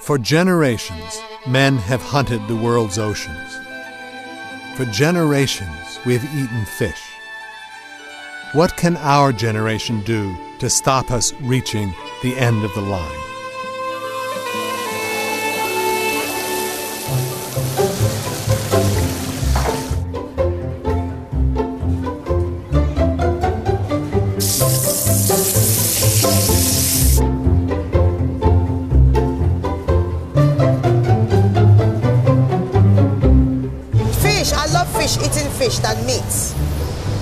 For generations, men have hunted the world's oceans. For generations, we have eaten fish. What can our generation do to stop us reaching the end of the line? fish than meat.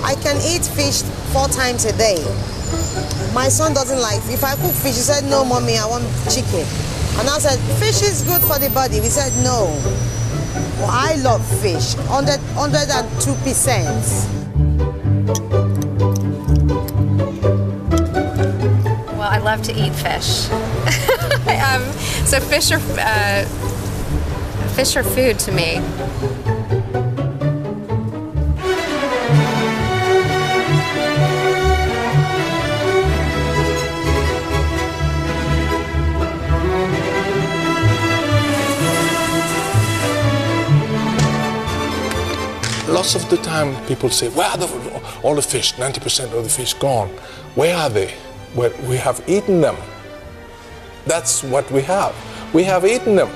I can eat fish 4 times a day. My son doesn't like, if I cook fish, he said, no, mommy, I want chicken. And I said, fish is good for the body. We said, no. Well, I love fish, 102%. Well, I love to eat fish. So fish are food to me. Lots of the time people say, where are all the fish, 90% of the fish gone? Where are they? Well, we have eaten them. That's what we have. We have eaten them.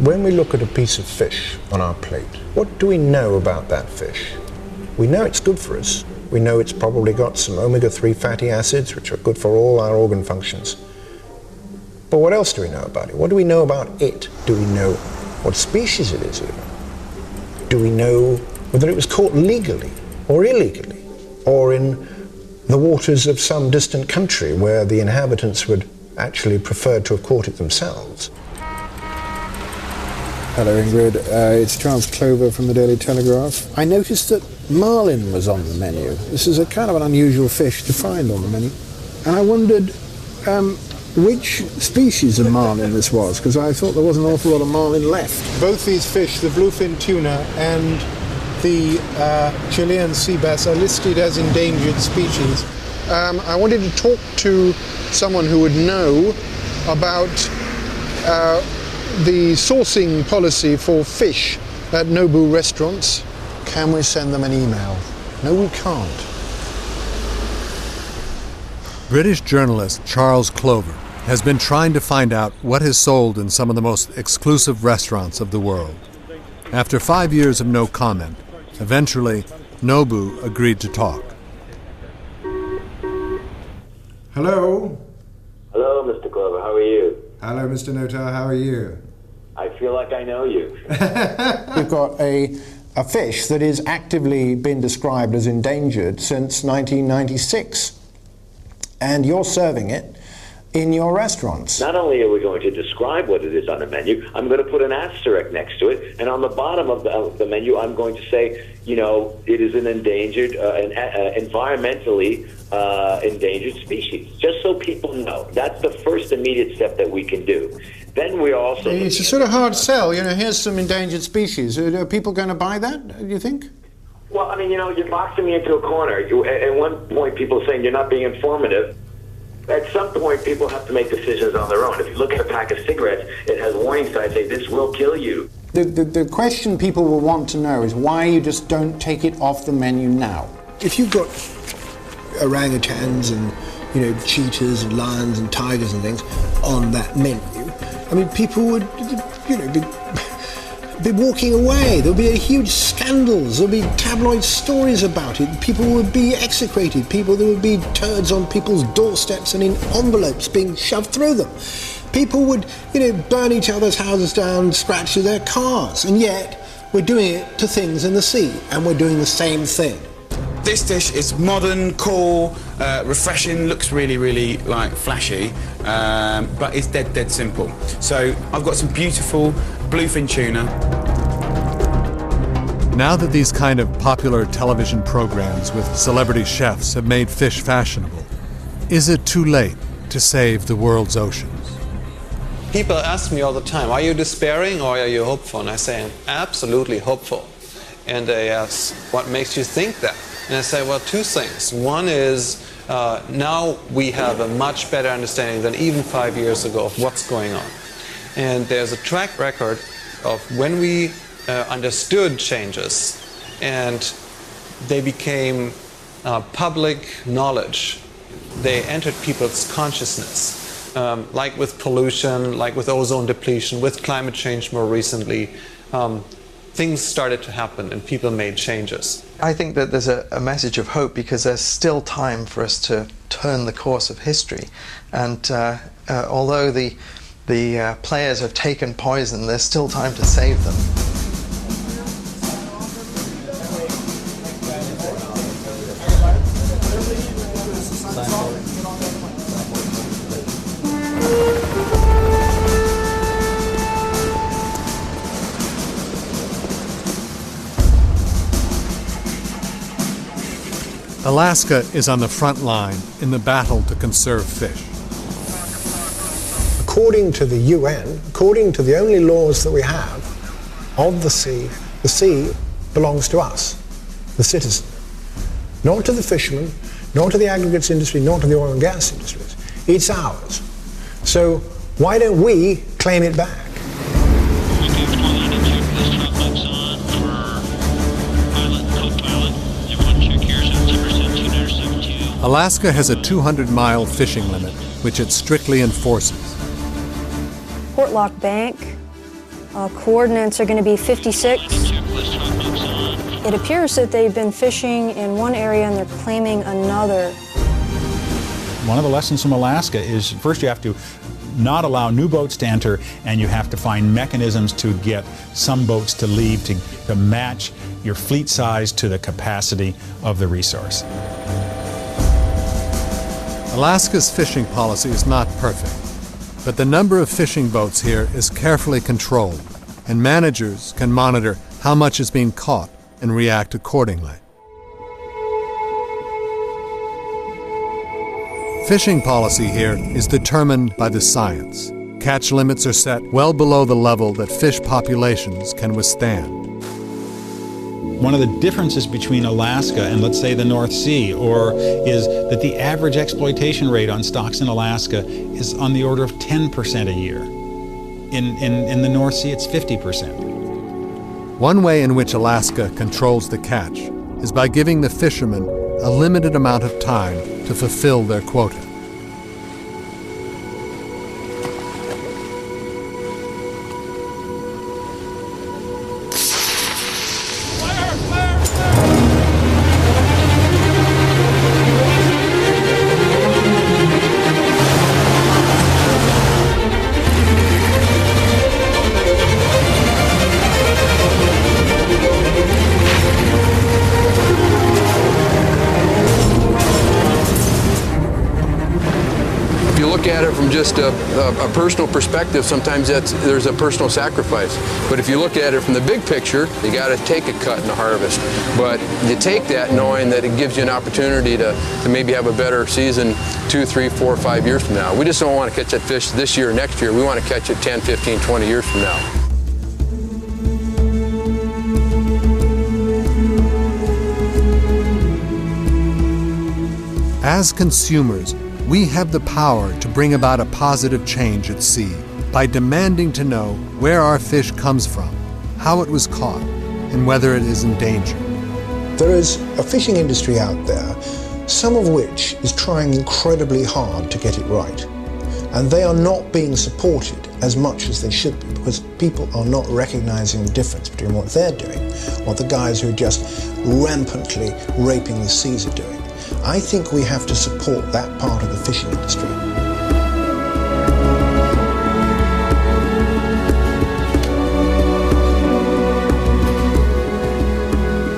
When we look at a piece of fish on our plate, what do we know about that fish? We know it's good for us. We know it's probably got some omega-3 fatty acids, which are good for all our organ functions. But what else do we know about it? What do we know about it? Do we know what species it is even? Do we know whether it was caught legally or illegally, or in the waters of some distant country where the inhabitants would actually prefer to have caught it themselves? Hello Ingrid, it's Charles Clover from the Daily Telegraph. I noticed that marlin was on the menu. This is a kind of an unusual fish to find on the menu. And I wondered which species of marlin this was, because I thought there was an awful lot of marlin left. Both these fish, the bluefin tuna and the Chilean sea bass, are listed as endangered species. I wanted to talk to someone who would know about the sourcing policy for fish at Nobu restaurants. Can we send them an email? No, we can't. British journalist Charles Clover has been trying to find out what is sold in some of the most exclusive restaurants of the world. After 5 years of no comment, eventually Nobu agreed to talk. Hello. Hello, Mr. Clover. How are you? Hello, Mr. Notar. How are you? I feel like I know you. We've got a fish that is actively been described as endangered since 1996. And you're serving it in your restaurants. Not only are we going to describe what it is on the menu, I'm going to put an asterisk next to it, and on the bottom of the menu, I'm going to say, you know, it is an endangered, environmentally endangered species, just so people know. That's the first immediate step that we can do. Then we're also... It's a sort of hard sell, you know, here's some endangered species. Are people going to buy that, do you think? Well, I mean, you know, you're boxing me into a corner. At one point, people are saying you're not being informative. At some point, people have to make decisions on their own. If you look at a pack of cigarettes, it has warning signs saying, this will kill you. The question people will want to know is why you just don't take it off the menu now. If you've got orangutans and, you know, cheetahs and lions and tigers and things on that menu, I mean, people would, you know, be walking away. There'll be huge scandals. There'll be tabloid stories about it. People would be execrated. There would be turds on people's doorsteps and in envelopes being shoved through them. People would, you know, burn each other's houses down, scratch their cars. And yet, we're doing it to things in the sea, and we're doing the same thing. This dish is modern, cool, refreshing, looks really, really like flashy, but it's dead simple. So I've got some beautiful bluefin tuna. Now that these kind of popular television programs with celebrity chefs have made fish fashionable, is it too late to save the world's oceans? People ask me all the time, are you despairing or are you hopeful? And I say, I'm absolutely hopeful. And they ask, what makes you think that? And I say, well, two things. One is now we have a much better understanding than even 5 years ago of what's going on. And there's a track record of when we understood changes and they became public knowledge. They entered people's consciousness, like with pollution, like with ozone depletion, with climate change more recently. things started to happen and people made changes. I think that there's a message of hope because there's still time for us to turn the course of history. And although the players have taken poison, there's still time to save them. Alaska is on the front line in the battle to conserve fish. According to the UN, according to the only laws that we have of the sea belongs to us, the citizen. Not to the fishermen, not to the aggregates industry, not to the oil and gas industries. It's ours. So why don't we claim it back? Alaska has a 200-mile fishing limit, which it strictly enforces. Portlock Bank, coordinates are going to be 56. It appears that they've been fishing in one area and they're claiming another. One of the lessons from Alaska is first you have to not allow new boats to enter, and you have to find mechanisms to get some boats to leave to match your fleet size to the capacity of the resource. Alaska's fishing policy is not perfect, but the number of fishing boats here is carefully controlled, and managers can monitor how much is being caught and react accordingly. Fishing policy here is determined by the science. Catch limits are set well below the level that fish populations can withstand. One of the differences between Alaska and, let's say, the North Sea is that the average exploitation rate on stocks in Alaska is on the order of 10% a year. In the North Sea, it's 50%. One way in which Alaska controls the catch is by giving the fishermen a limited amount of time to fulfill their quota. Just a personal perspective, sometimes there's a personal sacrifice. But if you look at it from the big picture, you got to take a cut in the harvest. But you take that knowing that it gives you an opportunity to maybe have a better season 2, 3, 4, 5 years from now. We just don't want to catch that fish this year or next year. We want to catch it 10, 15, 20 years from now. As consumers, we have the power to bring about a positive change at sea by demanding to know where our fish comes from, how it was caught, and whether it is in danger. There is a fishing industry out there, some of which is trying incredibly hard to get it right. And they are not being supported as much as they should be because people are not recognizing the difference between what they're doing, what the guys who are just rampantly raping the seas are doing. I think we have to support that part of the fishing industry.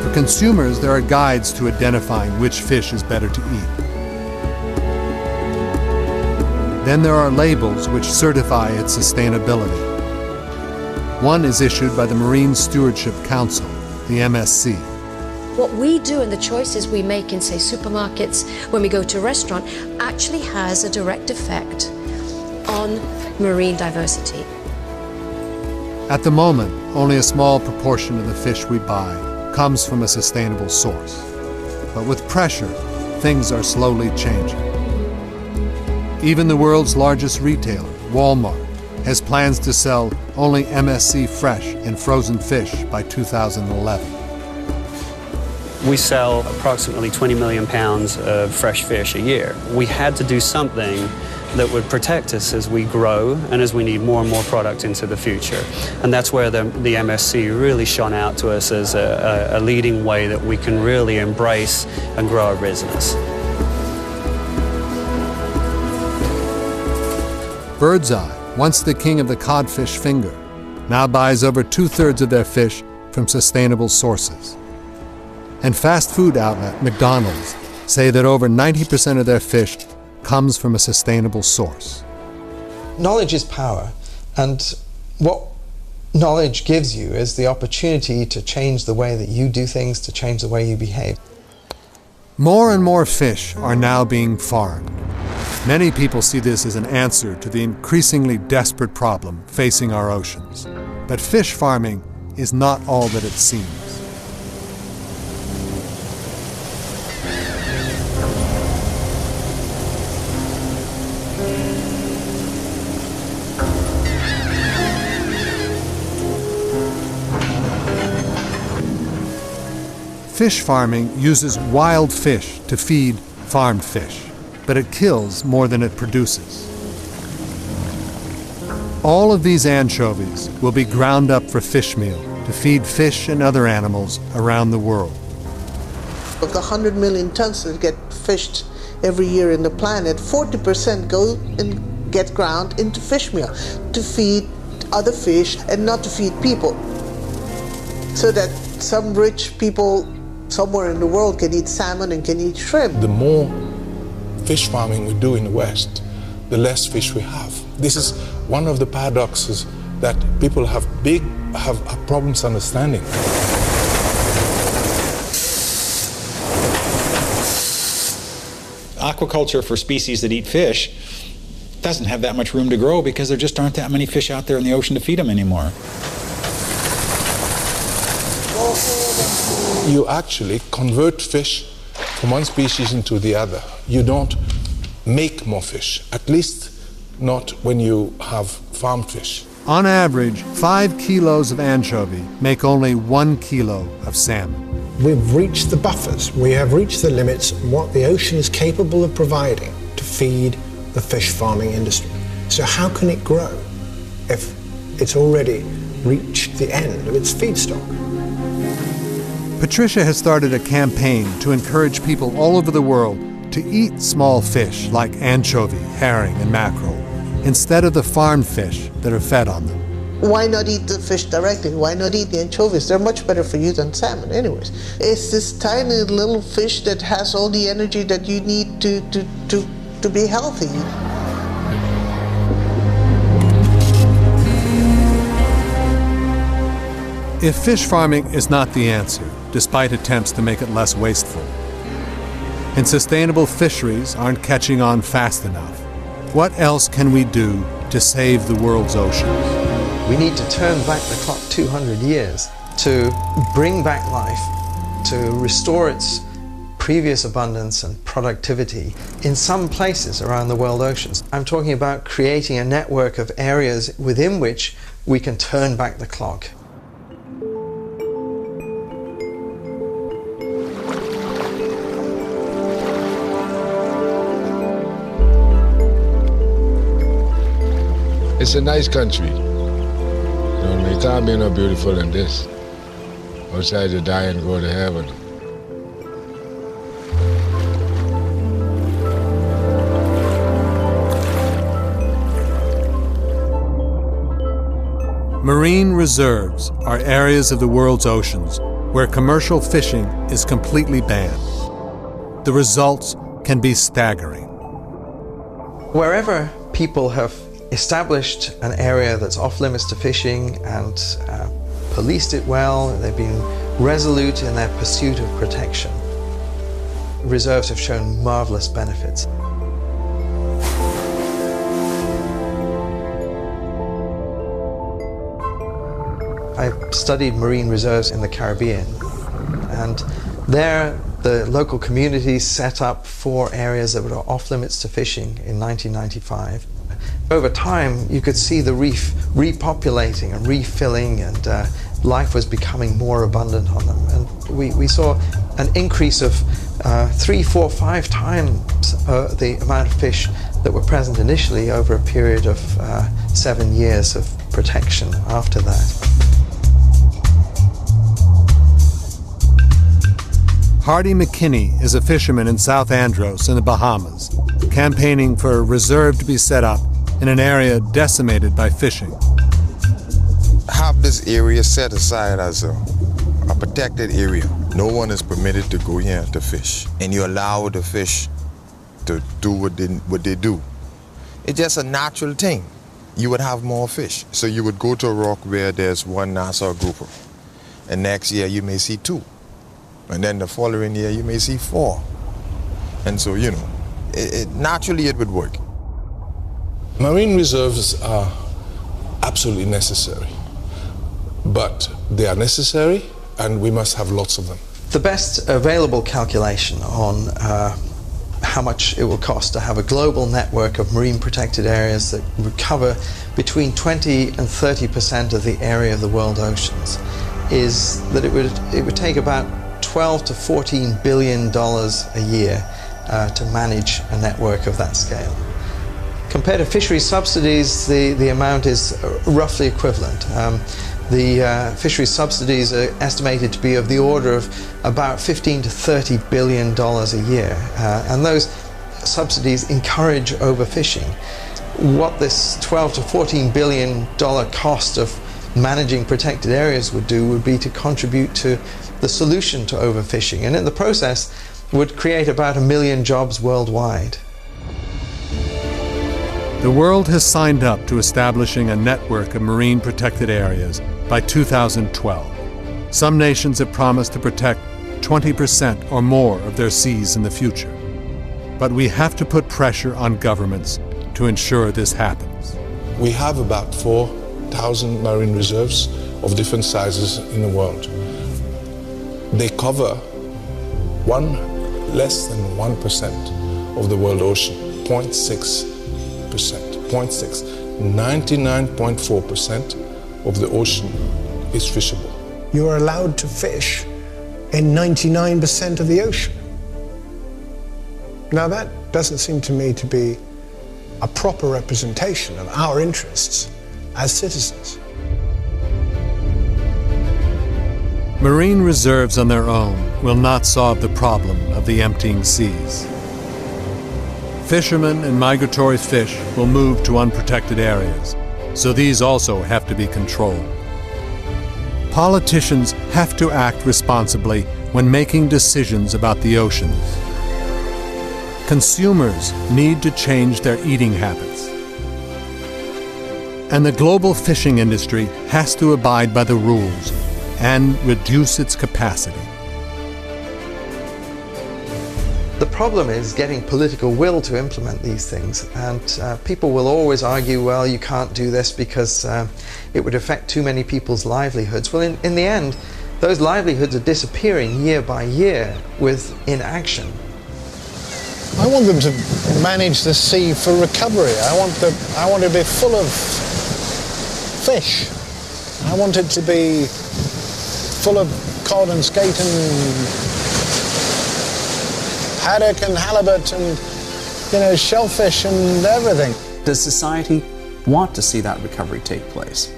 For consumers, there are guides to identifying which fish is better to eat. Then there are labels which certify its sustainability. One is issued by the Marine Stewardship Council, the MSC. What we do and the choices we make in, say, supermarkets, when we go to a restaurant, actually has a direct effect on marine diversity. At the moment, only a small proportion of the fish we buy comes from a sustainable source. But with pressure, things are slowly changing. Even the world's largest retailer, Walmart, has plans to sell only MSC fresh and frozen fish by 2011. We sell approximately 20 million pounds of fresh fish a year. We had to do something that would protect us as we grow and as we need more and more product into the future. And that's where the MSC really shone out to us as a leading way that we can really embrace and grow our business. Birdseye, once the king of the codfish finger, now buys over 2/3 of their fish from sustainable sources. And fast food outlet McDonald's say that over 90% of their fish comes from a sustainable source. Knowledge is power, and what knowledge gives you is the opportunity to change the way that you do things, to change the way you behave. More and more fish are now being farmed. Many people see this as an answer to the increasingly desperate problem facing our oceans. But fish farming is not all that it seems. Fish farming uses wild fish to feed farmed fish, but it kills more than it produces. All of these anchovies will be ground up for fish meal to feed fish and other animals around the world. Of the 100 million tons that get fished every year in the planet, 40% go and get ground into fish meal to feed other fish and not to feed people. So that some rich people somewhere in the world can eat salmon and can eat shrimp. The more fish farming we do in the West, the less fish we have. This is one of the paradoxes that people have problems understanding. Aquaculture for species that eat fish doesn't have that much room to grow because there just aren't that many fish out there in the ocean to feed them anymore. You actually convert fish from one species into the other. You don't make more fish, at least not when you have farmed fish. On average, 5 kilos of anchovy make only 1 kilo of salmon. We've reached the buffers. We have reached the limits of what the ocean is capable of providing to feed the fish farming industry. So how can it grow if it's already reached the end of its feedstock? Patricia has started a campaign to encourage people all over the world to eat small fish like anchovy, herring, and mackerel, instead of the farmed fish that are fed on them. Why not eat the fish directly? Why not eat the anchovies? They're much better for you than salmon anyways. It's this tiny little fish that has all the energy that you need to be healthy. If fish farming is not the answer, despite attempts to make it less wasteful, and sustainable fisheries aren't catching on fast enough, what else can we do to save the world's oceans? We need to turn back the clock 200 years to bring back life, to restore its previous abundance and productivity in some places around the world oceans. I'm talking about creating a network of areas within which we can turn back the clock. It's a nice country. It can't be no beautiful than this. Outside to die and go to heaven. Marine reserves are areas of the world's oceans where commercial fishing is completely banned. The results can be staggering. Wherever people have established an area that's off limits to fishing and policed it well, they've been resolute in their pursuit of protection. Reserves have shown marvelous benefits. I studied marine reserves in the Caribbean, and there the local communities set up 4 areas that were off limits to fishing in 1995. Over time, you could see the reef repopulating and refilling, and life was becoming more abundant on them. And we saw an increase of 3, 4, 5 times the amount of fish that were present initially over a period of 7 years of protection after that. Hardy McKinney is a fisherman in South Andros in the Bahamas, campaigning for a reserve to be set up in an area decimated by fishing. Have this area set aside as a protected area. No one is permitted to go here to fish, and you allow the fish to do what they do. It's just a natural thing. You would have more fish. So you would go to a rock where there's 1 Nassau grouper, and next year you may see 2. And then the following year, you may see 4. And so, you know, naturally it would work. Marine reserves are absolutely necessary. But they are necessary, and we must have lots of them. The best available calculation on how much it will cost to have a global network of marine protected areas that would cover between 20 and 30% of the area of the world oceans is that it would take about $12 to $14 billion a year to manage a network of that scale. Compared to fisheries subsidies, the amount is roughly equivalent. The fisheries subsidies are estimated to be of the order of about $15 to $30 billion a year, and those subsidies encourage overfishing. What this $12 to $14 billion cost of managing protected areas would do would be to contribute to the solution to overfishing, and in the process would create about 1 million jobs worldwide. The world has signed up to establishing a network of marine protected areas by 2012. Some nations have promised to protect 20% or more of their seas in the future. But we have to put pressure on governments to ensure this happens. We have about 4,000 marine reserves of different sizes in the world. They cover less than 1% of the world ocean, 0.6%. 99.4% of the ocean is fishable. You are allowed to fish in 99% of the ocean. Now that doesn't seem to me to be a proper representation of our interests as citizens. Marine reserves on their own will not solve the problem of the emptying seas. Fishermen and migratory fish will move to unprotected areas, so these also have to be controlled. Politicians have to act responsibly when making decisions about the oceans. Consumers need to change their eating habits. And the global fishing industry has to abide by the rules and reduce its capacity. The problem is getting political will to implement these things, and people will always argue, well, you can't do this because it would affect too many people's livelihoods. Well, in the end, those livelihoods are disappearing year by year with inaction. I want them to manage the sea for recovery. I want it to be full of fish. I want it to be full of cod and skate and haddock and halibut and, shellfish and everything. Does society want to see that recovery take place?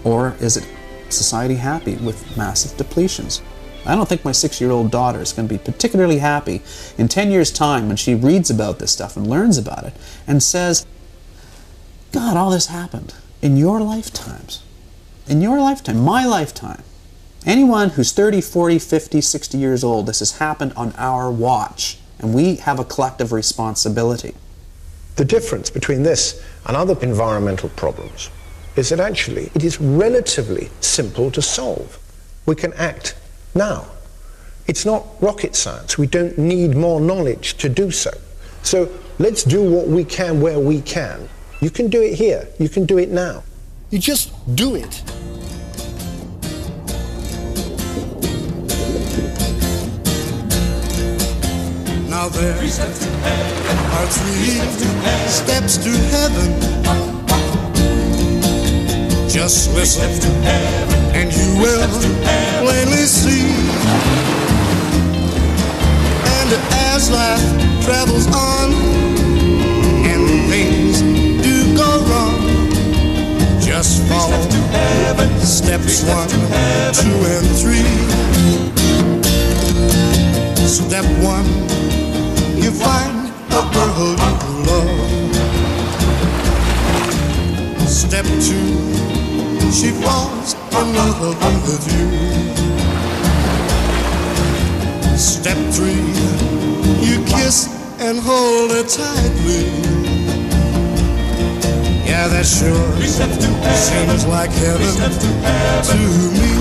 Or is it society happy with massive depletions? I don't think my 6-year-old daughter is going to be particularly happy in 10 years' time when she reads about this stuff and learns about it and says, God, all this happened in your lifetimes. In your lifetime, my lifetime. Anyone who's 30, 40, 50, 60 years old, this has happened on our watch, and we have a collective responsibility. The difference between this and other environmental problems is that actually it is relatively simple to solve. We can act now. It's not rocket science. We don't need more knowledge to do so. So let's do what we can where we can. You can do it here. You can do it now. You just do it. Now there are 3 steps to heaven. Just listen and you will plainly see. And as life travels on and things do go wrong, just follow steps 1, 2, and 3. Step 1, you find a girl you love. Step 2, she falls in love with you. Step 3, you kiss and hold her tightly. Yeah, that sure seems like heaven to me.